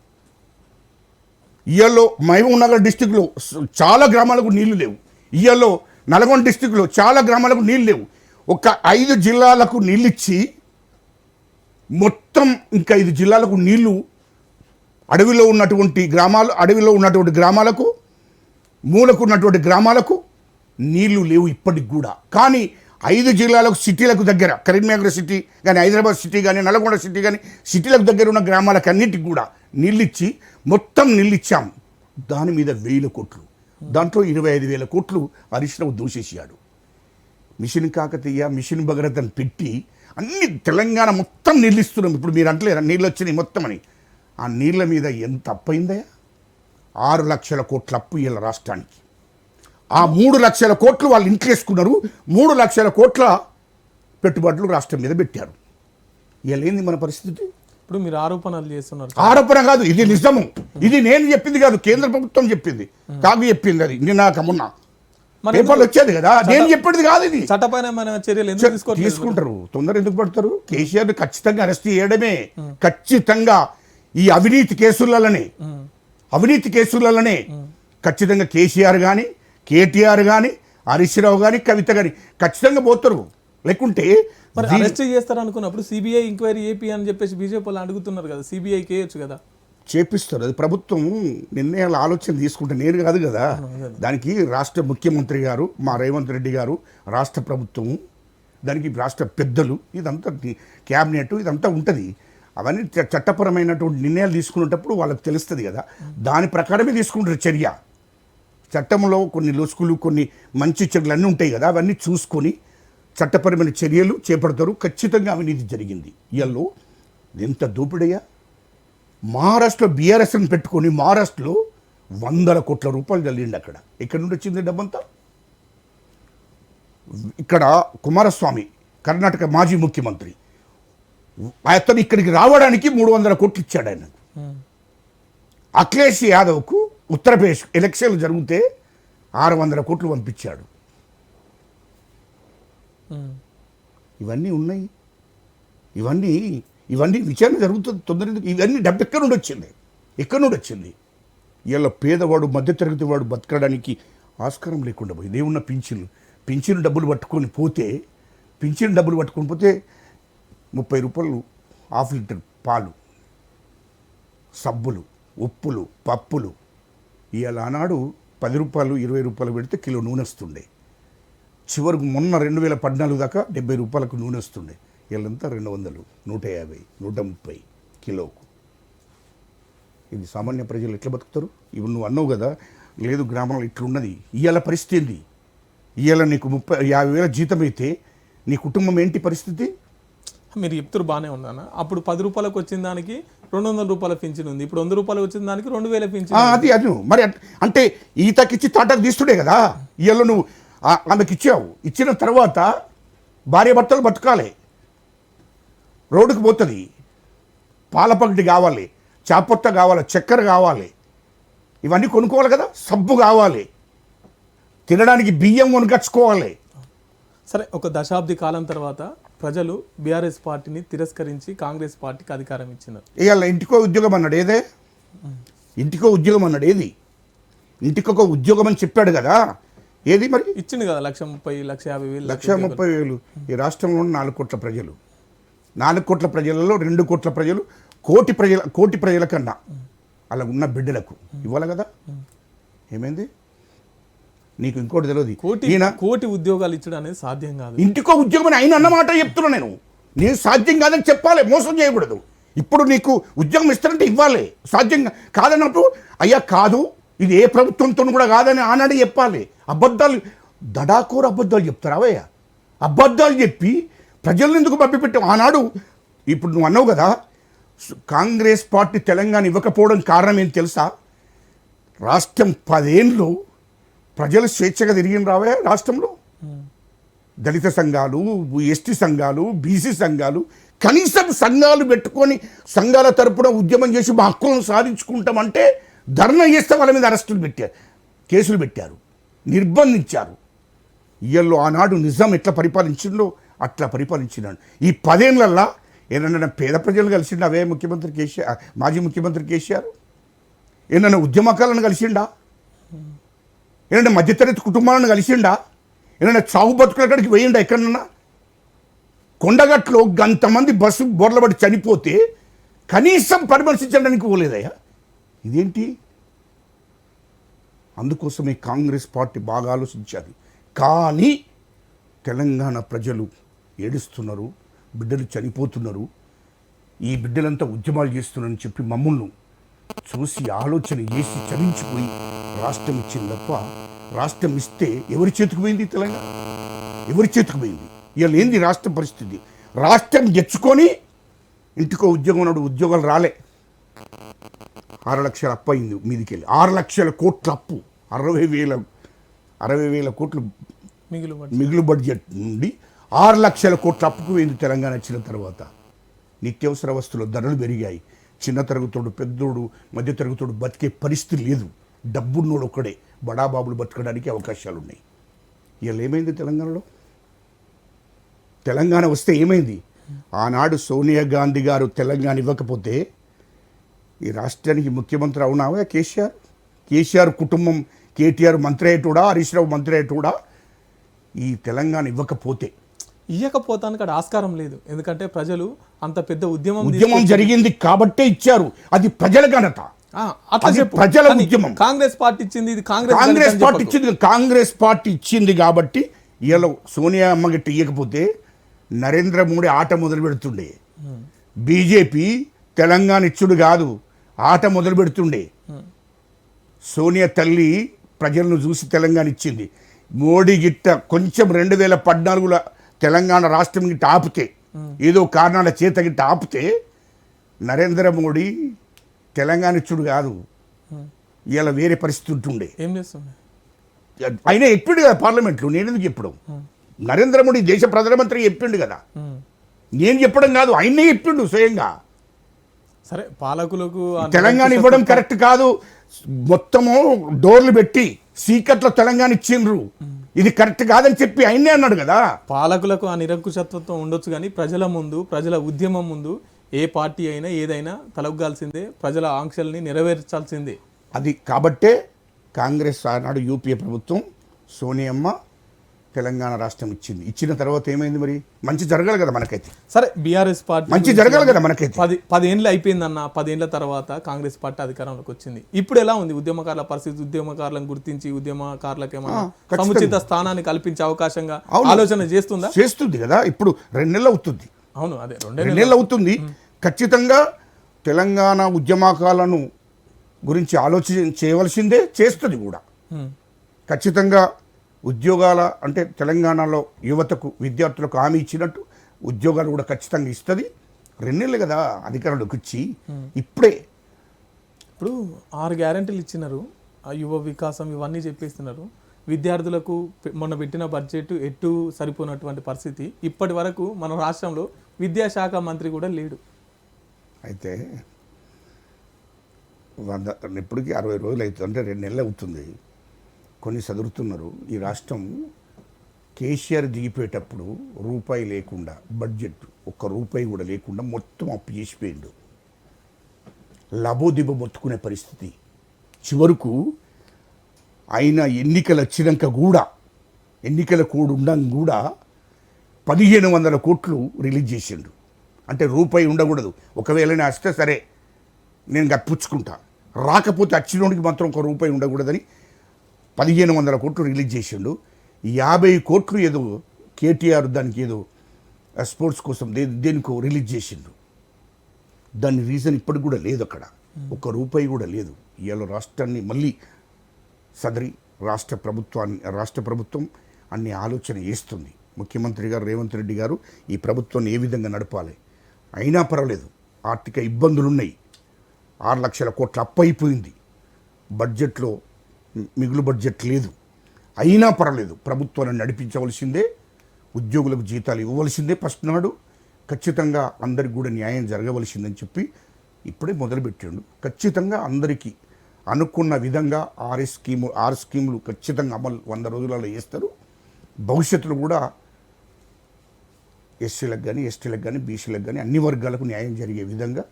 ఇవాళ మహబూబ్ నగర్ డిస్టిక్లో చాలా గ్రామాలకు నీళ్లు లేవు. ఇవాళ నల్గొండ డిస్టిక్లో చాలా గ్రామాలకు నీళ్ళు లేవు. ఒక 5 జిల్లాలకు నీళ్ళు ఇచ్చి మొత్తం ఇంకా 5 జిల్లాలకు నీళ్లు అడవిలో ఉన్నటువంటి గ్రామాలకు మూలకు ఉన్నటువంటి గ్రామాలకు నీళ్లు లేవు ఇప్పటికి కూడా. కానీ 5 జిల్లాలకు సిటీలకు దగ్గర, కరీంనగర్ సిటీ కానీ, హైదరాబాద్ సిటీ కానీ, నల్గొండ సిటీ కానీ, సిటీలకు దగ్గర ఉన్న గ్రామాలకు అన్నిటికి కూడా నీళ్ళిచ్చి మొత్తం నీళ్ళిచ్చాం. దాని మీద 1,000 కోట్లు, దాంట్లో 25,000 కోట్లు హరీష్ రావు దూషేసాడు. మిషన్ కాకతీయ, మిషన్ భగరత్ అని పెట్టి అన్ని తెలంగాణ మొత్తం నీళ్ళిస్తున్నాం. ఇప్పుడు మీరు అంటలేరా నీళ్ళు వచ్చినాయి మొత్తం అని? ఆ నీళ్ళ మీద ఎంత అప్పయిందా? 6 లక్షల కోట్ల అప్పు వీళ్ళ రాష్ట్రానికి. ఆ 3 లక్షల కోట్లు వాళ్ళు ఇంట్లేసుకున్నారు. 3 లక్షల కోట్ల పెట్టుబడులు రాష్ట్రం మీద పెట్టారు. ఇలా ఏంది మన పరిస్థితి? ఇప్పుడు మీరు ఆరోపణలు చేస్తున్నారు. ఆరోపణ కాదు, ఇది నిజము. ఇది నేను చెప్పింది కాదు, కేంద్ర ప్రభుత్వం చెప్పింది, కాదు చెప్పింది. అది నిన్న మొన్న పేపర్లు వచ్చేది కదా, నేను చెప్పేది కాదు. ఇది చట్టపరమైన చర్యలు తీసుకుంటారు. తొందర ఎందుకు పడతారు? కేసీఆర్ ఖచ్చితంగా అరెస్ట్ చేయడమే. ఖచ్చితంగా ఈ అవినీతి కేసులలోనే ఖచ్చితంగా కేసీఆర్ కానీ, కేటీఆర్ కానీ, హరీష్ రావు కానీ, కవిత కానీ ఖచ్చితంగా పోతారు. లేకుంటే మరి అరెస్ట్ చేస్తారు అనుకున్నప్పుడు సిబిఐ ఎంక్వైరీ ఏపీ అని చెప్పేసి బీజేపీ వాళ్ళు అడుగుతున్నారు కదా, సిబిఐకి వేయొచ్చు కదా. చేపిస్తారు. అది ప్రభుత్వం నిర్ణయాల ఆలోచన తీసుకుంటే నేను కాదు కదా, దానికి రాష్ట్ర ముఖ్యమంత్రి గారు మా రేవంత్ రెడ్డి గారు, రాష్ట్ర ప్రభుత్వము, దానికి రాష్ట్ర పెద్దలు, ఇదంతా క్యాబినెట్ ఇదంతా ఉంటుంది. అవన్నీ చట్టపరమైనటువంటి నిర్ణయాలు తీసుకునేటప్పుడు వాళ్ళకి తెలుస్తుంది కదా, దాని ప్రకారమే తీసుకుంటారు చర్య. చట్టంలో కొన్ని లొసుకులు, కొన్ని మంచి చెడులు అన్నీ ఉంటాయి కదా, అవన్నీ చూసుకొని చట్టపరమైన చర్యలు చేపడతారు. ఖచ్చితంగా అవినీతి జరిగింది. ఇవాళ ఎంత దోపిడయ్యా. మహారాష్ట్రలో బీఆర్ఎస్ని పెట్టుకొని మహారాష్ట్రలో 100 కోట్ల రూపాయలు చల్లిండి. అక్కడ ఎక్కడి నుండి వచ్చింది డబ్బంతా? ఇక్కడ కుమారస్వామి కర్ణాటక మాజీ ముఖ్యమంత్రి, అతను ఇక్కడికి రావడానికి 300 కోట్లు ఇచ్చాడు ఆయన. అఖిలేష్ యాదవ్కు ఉత్తరప్రదేశ్ ఎలక్షన్లు జరిగితే 600 కోట్లు పంపించాడు. ఇవన్నీ ఉన్నాయి. ఇవన్నీ విచారణ జరుగుతుంది తొందరగా. ఇవన్నీ డబ్బు ఎక్కడి నుండి వచ్చింది? ఇలా పేదవాడు, మధ్యతరగతి వాడు బతకడానికి ఆస్కారం లేకుండా పోయి దేవున్న పింఛను డబ్బులు పట్టుకొని పోతే 30 రూపాయలు ½ లీటర్ పాలు, సబ్బులు, ఉప్పులు, పప్పులు. ఇవాళ ఆనాడు 10 రూపాయలు 20 రూపాయలు పెడితే కిలో నూనె వస్తుండే. చివరికి మొన్న 2014 దాకా 70 రూపాయలకు నూనె వస్తుండే. వీళ్ళంతా 200, 150, 130 కిలోకు. ఇది సామాన్య ప్రజలు ఎట్లా బతుకుతారు? ఇవి నువ్వు అన్నావు కదా, లేదు గ్రామంలో ఇట్లున్నది. ఇవాళ పరిస్థితి ఏంది? ఇవాళ నీకు 50,000 జీతం అయితే నీ కుటుంబం ఏంటి పరిస్థితి? మీరు చెప్తారు బాగానే ఉందన్న. అప్పుడు 10 రూపాయలకు వచ్చిన దానికి 200 రూపాయల పింఛన్ ఉంది, ఇప్పుడు 100 రూపాయలకు వచ్చిన దానికి 2000 పింఛన్. అది మరి అంటే ఈతకిచ్చి తాటకు తీస్తుడే కదా. ఇవాళ నువ్వు ఆమెకి ఇచ్చావు, ఇచ్చిన తర్వాత భార్య భర్తలు బతకాలి. రోడ్డుకు పోతుంది, పాల పగటి కావాలి, చాపొత్త కావాలి, చక్కెర కావాలి, ఇవన్నీ కొనుక్కోవాలి కదా, సబ్బు కావాలి, తినడానికి బియ్యం కొనుకొచ్చుకోవాలి. సరే, ఒక దశాబ్ది కాలం తర్వాత ప్రజలు బీఆర్ఎస్ పార్టీని తిరస్కరించి కాంగ్రెస్ పార్టీకి అధికారం ఇచ్చినారు. ఇవాళ ఇంటికో ఉద్యోగం అన్నాడు. ఇంటికో ఉద్యోగం అన్నాడు. ఇంటికొక ఉద్యోగం అని చెప్పాడు కదా, ఏది మరి ఇచ్చింది కదా? 1,30,000, 1,50,000. 1,30,000. ఈ రాష్ట్రంలో 4 కోట్ల ప్రజలు, 4 కోట్ల ప్రజలలో 2 కోట్ల ప్రజలు, కోటి ప్రజల కన్నా అలా ఉన్న బిడ్డలకు ఇవ్వాలి కదా. ఏమైంది? నీకు ఇంకోటి తెలియదు. కోటి ఉద్యోగాలు ఇచ్చడం అనేది సాధ్యం కాదు. ఇంటికో ఉద్యోగం ఆయన అన్నమాట చెప్తున్నా. నేను సాధ్యం కాదని చెప్పాలి, మోసం చేయకూడదు. ఇప్పుడు నీకు ఉద్యోగం ఇస్తారంటే ఇవ్వాలి. సాధ్యం కాదన్నప్పుడు అయ్యా కాదు, ఇది ఏ ప్రభుత్వంతో కూడా కాదని ఆనాడే చెప్పాలి. దడాకోరు అబద్ధాలు చెప్తారా అవయ్య? అబద్ధాలు చెప్పి ప్రజలను ఎందుకు మభ్యపెట్టావు ఆనాడు? ఇప్పుడు నువ్వు అన్నావు కదా, కాంగ్రెస్ పార్టీ తెలంగాణ ఇవ్వకపోవడం కారణం ఏంటి తెలుసా? రాష్ట్రం 10 ఏళ్ళు ప్రజలు స్వేచ్ఛగా తిరిగిన రావే. రాష్ట్రంలో దళిత సంఘాలు, ఎస్టీ సంఘాలు, బీసీ సంఘాలు, కనీసం సంఘాలు పెట్టుకొని సంఘాల తరపున ఉద్యమం చేసి మా హక్కులను సాధించుకుంటామంటే ధర్నా చేస్తే వాళ్ళ మీద అరెస్టులు పెట్టారు, కేసులు పెట్టారు, నిర్బంధించారు. ఇయ్యల్లో ఆనాడు నిజాం ఎట్లా పరిపాలించిందో అట్లా పరిపాలించినాడు. ఈ 10 ఏళ్ళల్లో ఏమన్నా పేద ప్రజలు కలిసిండా? అవే ముఖ్యమంత్రి కేసీఆర్, మాజీ ముఖ్యమంత్రి కేసీఆర్ ఏమన్నా ఉద్యమకాలను కలిసిండా? ఏమన్నా మధ్యతరగతి కుటుంబాలను కలిసిండా? ఏమన్నా చావు బతుకుల కాడికి వేయండా? ఎక్కడన్నా కొండగట్లో గంతమంది బస్సు బోర్లబడి చనిపోతే కనీసం పరామర్శించడానికి పోలేదయ్యా. ఇదేంటి? అందుకోసమే కాంగ్రెస్ పార్టీ బాగా ఆలోచించాలి. కానీ తెలంగాణ ప్రజలు ఏడుస్తున్నారు, బిడ్డలు చనిపోతున్నారు, ఈ బిడ్డలంతా ఉద్యమాలు చేస్తున్నారని చెప్పి మమ్మల్ని చూసి ఆలోచన చేసి చలించిపోయి రాష్ట్రం ఇచ్చింది తప్ప, రాష్ట్రం ఇస్తే ఎవరి చేతికి పోయింది? తెలంగాణ ఎవరి చేతికి పోయింది? ఇవాళ ఏంది రాష్ట్ర పరిస్థితి? రాష్ట్రం తెచ్చుకొని ఇంటికో ఉద్యోగం నాడు ఉద్యోగాలు రాలే. 6 లక్షల అప్పు అయింది మీదికెళ్ళి. 6 లక్షల కోట్ల అప్పు, 60,000 కోట్లు మిగులు బడ్జెట్ నుండి 6 లక్షల కోట్ల అప్పుకు పోయింది తెలంగాణ వచ్చిన తర్వాత. నిత్యావసర వస్తువుల ధరలు పెరిగాయి. చిన్న తరగతోడు, పెద్దోడు, మధ్య తరగతోడు బతికే పరిస్థితి లేదు. డబ్బున్నోడు ఒక్కడే బడాబాబులు బతకడానికి అవకాశాలు ఉన్నాయి. ఇవాళ ఏమైంది తెలంగాణలో? తెలంగాణ వస్తే ఏమైంది? ఆనాడు సోనియా గాంధీ గారు తెలంగాణ ఇవ్వకపోతే ఈ రాష్ట్రానికి ముఖ్యమంత్రి అవునావా కేసీఆర్ కుటుంబం, కేటీఆర్ మంత్రి అయ్యేటోడా, హరీష్ రావు మంత్రి అయ్యేటోడా? ఈ తెలంగాణ ఇవ్వకపోతే ఇయ్యకపోతానికి అక్కడ ఆస్కారం లేదు, ఎందుకంటే ప్రజలు అంత పెద్ద ఉద్యమం ఉద్యమం జరిగింది కాబట్టే ఇచ్చారు. అది ప్రజల ఘనత, అట్లా అది చెప్పు. ప్రజల కానీ ఉద్యమం. కాంగ్రెస్ పార్టీ ఇచ్చింది, ఇది కాంగ్రెస్ కాంగ్రెస్ ఘనత పార్టీ అని ఇచ్చింది, కాంగ్రెస్ పార్టీ ఇచ్చింది కాబట్టి ఇలా సోనియా అమ్మ గిట్ట ఇయ్యకపోతే నరేంద్ర మోడీ ఆట మొదలు పెడుతుండే. బీజేపీ తెలంగాణ ఇచ్చుడు కాదు, ఆట మొదలు పెడుతుండే. సోనియా తల్లి ప్రజలను చూసి తెలంగాణ ఇచ్చింది. మోడీ గిట్ట కొంచెం 2014లో తెలంగాణ రాష్ట్రం గిట్ట ఆపితే, ఏదో కారణాల చేత గిట్ట ఆపితే నరేంద్ర మోడీ తెలంగాణ ఇచ్చుడు కాదు, ఇలా వేరే పరిస్థితి ఉంటుండే. ఏం చేస్తుంది? ఆయన చెప్పిండు కదా పార్లమెంట్లో, నేను ఎందుకు చెప్పడం? నరేంద్ర మోడీ దేశ ప్రధానమంత్రి చెప్పిండు కదా, నేను చెప్పడం కాదు, ఆయనే చెప్పిండు స్వయంగా. సరే, పాలకులకు తెలంగాణ ఇవ్వడం కరెక్ట్ కాదు, మొత్తము డోర్లు పెట్టి సీకట్లో తెలంగాణ ఇచ్చిండ్రు, ఇది కరెక్ట్ కాదని చెప్పి ఆయనే అన్నాడు కదా. పాలకులకు ఆ నిరంకుశత్వం ఉండొచ్చు, కానీ ప్రజల ముందు, ప్రజల ఉద్యమం ముందు ఏ పార్టీ అయినా ఏదైనా తలొగ్గాల్సిందే, ప్రజల ఆంక్షల్ని నెరవేర్చాల్సిందే. అది కాబట్టే కాంగ్రెస్ ఆనాడు యూపీఏ ప్రభుత్వం సోనియమ్మ తెలంగాణ రాష్ట్రం ఇచ్చింది. ఇచ్చిన తర్వాత ఏమైంది మరి? మంచి జరగాలి కదా మనకైతే. సరే, బీఆర్ఎస్ పార్టీ మంచి జరగాలి కదా మనకైతే. 10 ఏళ్ళు అయిపోయిందన్న, 10 ఏళ్ల తర్వాత కాంగ్రెస్ పార్టీ అధికారంలోకి వచ్చింది. ఇప్పుడు ఎలా ఉంది ఉద్యమకారుల పరిస్థితి? ఉద్యమకారులను గుర్తించి ఉద్యమకారులకు ఏమైనా సముచిత స్థానాన్ని కల్పించే అవకాశంగా ఆలోచన చేస్తుందా? చేస్తుంది కదా. ఇప్పుడు 2 నెలలు అవుతుంది. అవును, అదే 2 నెలలు అవుతుంది. ఖచ్చితంగా తెలంగాణ ఉద్యమకాలను గురించి ఆలోచన చేయవలసిందే, చేస్తుంది కూడా. ఖచ్చితంగా ఉద్యోగాల అంటే తెలంగాణలో యువతకు, విద్యార్థులకు హామీ ఇచ్చినట్టు ఉద్యోగాలు కూడా ఖచ్చితంగా ఇస్తుంది. 2 నెలలు కదా అధికారంలోకి వచ్చి. ఇప్పుడే ఇప్పుడు 6 గ్యారెంటీలు ఇచ్చినారు, ఆ యువ వికాసం ఇవన్నీ చెప్పేస్తున్నారు. విద్యార్థులకు మొన్న పెట్టిన బడ్జెట్ ఎటు సరిపోయినటువంటి పరిస్థితి. ఇప్పటి వరకు మన రాష్ట్రంలో విద్యాశాఖ మంత్రి కూడా లేడు. అయితే ఇప్పటికీ 60 రోజులు అవుతుంది, అంటే 2 నెలలు అవుతుంది. కొన్ని చదువుతున్నారు. ఈ రాష్ట్రం కేసీఆర్ దిగిపోయేటప్పుడు రూపాయి లేకుండా, బడ్జెట్ ఒక్క రూపాయి కూడా లేకుండా మొత్తం అప్పు చేసిపోయిండు. లబోదిబో మొత్తుకునే పరిస్థితి. చివరకు ఆయన ఎన్నికలు వచ్చినాక కూడా, ఎన్నికల కోడ్ ఉండగా కూడా 1500 కోట్లు రిలీజ్ చేసిండు. అంటే రూపాయి ఉండకూడదు. ఒకవేళ నేను వస్తే సరే నేను గప్పించుకుంటా, రాకపోతే వచ్చినోడికి మాత్రం 1 రూపాయి ఉండకూడదని 1500 కోట్లు రిలీజ్ చేసిండు. 50 కోట్లు ఏదో కేటీఆర్ దానికి ఏదో స్పోర్ట్స్ కోసం దేనికో రిలీజ్ చేసిండు. దాని రీజన్ ఇప్పటికి కూడా లేదు, అక్కడ 1 రూపాయి కూడా లేదు. ఇవాళ రాష్ట్రాన్ని మళ్ళీ సదరి రాష్ట్ర ప్రభుత్వం అన్ని ఆలోచన చేస్తుంది. ముఖ్యమంత్రి గారు రేవంత్ రెడ్డి గారు ఈ ప్రభుత్వాన్ని ఏ విధంగా నడపాలి. అయినా పర్వాలేదు, ఆర్థిక ఇబ్బందులు ఉన్నాయి. 6 లక్షల కోట్ల అప్పు అయిపోయింది. బడ్జెట్లో మిగులు బడ్జెట్ లేదు. అయినా పర్వాలేదు, ప్రభుత్వాన్ని నడిపించవలసిందే, ఉద్యోగులకు జీతాలు ఇవ్వవలసిందే. ఫస్ట్ నాడు ఖచ్చితంగా అందరికి కూడా న్యాయం జరగవలసిందని చెప్పి ఇప్పుడే మొదలుపెట్టాడు. ఖచ్చితంగా అందరికీ అనుకున్న విధంగా 6 స్కీములు ఖచ్చితంగా అమలు 100 రోజులలో చేస్తారు. భవిష్యత్తులో కూడా ఎస్సీలకు కానీ, ఎస్టీలకు కానీ, బీసీలకు కానీ అన్ని వర్గాలకు న్యాయం జరిగే విధంగా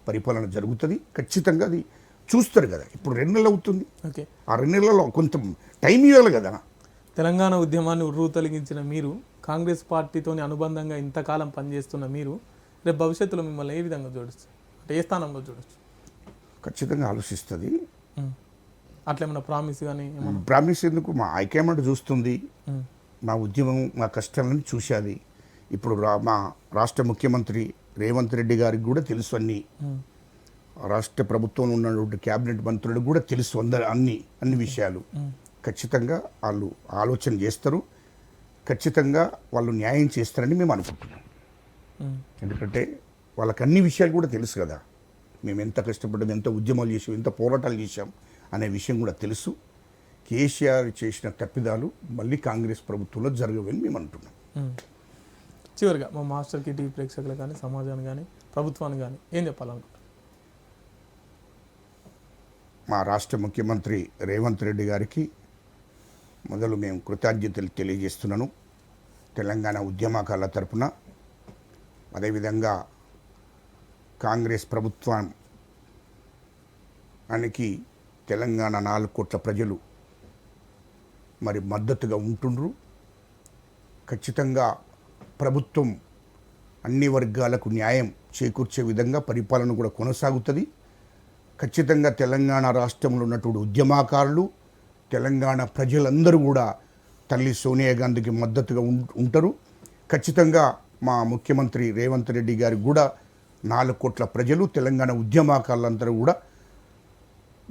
పరిపాలన జరుగుతుంది. ఖచ్చితంగా అది చూస్తారు కదా. ఇప్పుడు 2 నెలలు అవుతుంది. ఓకే, ఆ 2 నెలల్లో కొంత టైం ఇవ్వాలి కదా. తెలంగాణ ఉద్యమాన్ని ఉర్రూ తొలగించిన మీరు, కాంగ్రెస్ పార్టీతోని అనుబంధంగా ఇంతకాలం పనిచేస్తున్న మీరు, రేపు భవిష్యత్తులో మిమ్మల్ని ఏ విధంగా చూడొచ్చు, అంటే ఏ స్థానంలో చూడొచ్చు? ఖచ్చితంగా ఆలోచిస్తుంది. అట్లా ఏమన్నా ప్రామిస్ కానీ? ప్రామిస్ ఎందుకు, మా హైకమాండ్ చూస్తుంది. మా ఉద్యమం, మా కష్టాలను చూశాది. ఇప్పుడు మా రాష్ట్ర ముఖ్యమంత్రి రేవంత్ రెడ్డి గారికి కూడా తెలుసు అన్నీ. రాష్ట్ర ప్రభుత్వంలో ఉన్నటువంటి క్యాబినెట్ మంత్రులకు కూడా తెలుసు అన్ని విషయాలు. ఖచ్చితంగా వాళ్ళు ఆలోచన చేస్తారు. ఖచ్చితంగా వాళ్ళు న్యాయం చేస్తారని మేము అనుకుంటున్నాం. ఎందుకంటే వాళ్ళకి అన్ని విషయాలు కూడా తెలుసు కదా. మేము ఎంత కష్టపడ్డాం, ఎంత ఉద్యమాలు చేసాం, ఎంత పోరాటాలు చేశాం అనే విషయం కూడా తెలుసు. కేసీఆర్ చేసిన తప్పిదాలు మళ్ళీ కాంగ్రెస్ ప్రభుత్వంలో జరగవని మేము అంటున్నాం. చివరిగా మా మాస్టర్ కి టీవీ ప్రేక్షకులు కానీ, సమాజాన్ని కానీ, ప్రభుత్వాన్ని కానీ ఏం చెప్పాలనుకుంటున్నారు? మా రాష్ట్ర ముఖ్యమంత్రి రేవంత్ రెడ్డి గారికి మొదలు మేము కృతజ్ఞతలు తెలియజేస్తున్నాను, తెలంగాణ ఉద్యమకారుల తరపున. అదేవిధంగా కాంగ్రెస్ ప్రభుత్వానికి తెలంగాణ 4 కోట్ల ప్రజలు మరి మద్దతుగా ఉంటుండ్రు. ఖచ్చితంగా ప్రభుత్వం అన్ని వర్గాలకు న్యాయం చేకూర్చే విధంగా పరిపాలన కూడా కొనసాగుతుంది. ఖచ్చితంగా తెలంగాణ రాష్ట్రంలో ఉన్నటువంటి ఉద్యమకారులు, తెలంగాణ ప్రజలందరూ కూడా తల్లి సోనియా గాంధీకి మద్దతుగా ఉంటారు. ఖచ్చితంగా మా ముఖ్యమంత్రి రేవంత్ రెడ్డి గారికి కూడా 4 కోట్ల ప్రజలు, తెలంగాణ ఉద్యమకారులందరూ కూడా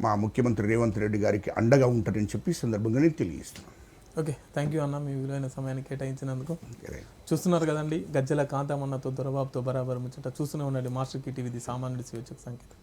మా ముఖ్యమంత్రి రేవంత్ రెడ్డి గారికి అండగా ఉంటారని చెప్పి ఈ సందర్భంగా నేను తెలియజేస్తున్నాను. ఓకే, థ్యాంక్ యూ అన్న, మీ విలువైన సమయాన్ని కేటాయించినందుకు. చూస్తున్నారు కదండి, గజ్జల కాంతమన్నతో దొరబాబుతో బరాబర్ ముచ్చట. చూస్తూనే ఉండండి మాస్టర్ టీవీ, సామాన్యుడి స్వేచ్ఛకు సంకేతం.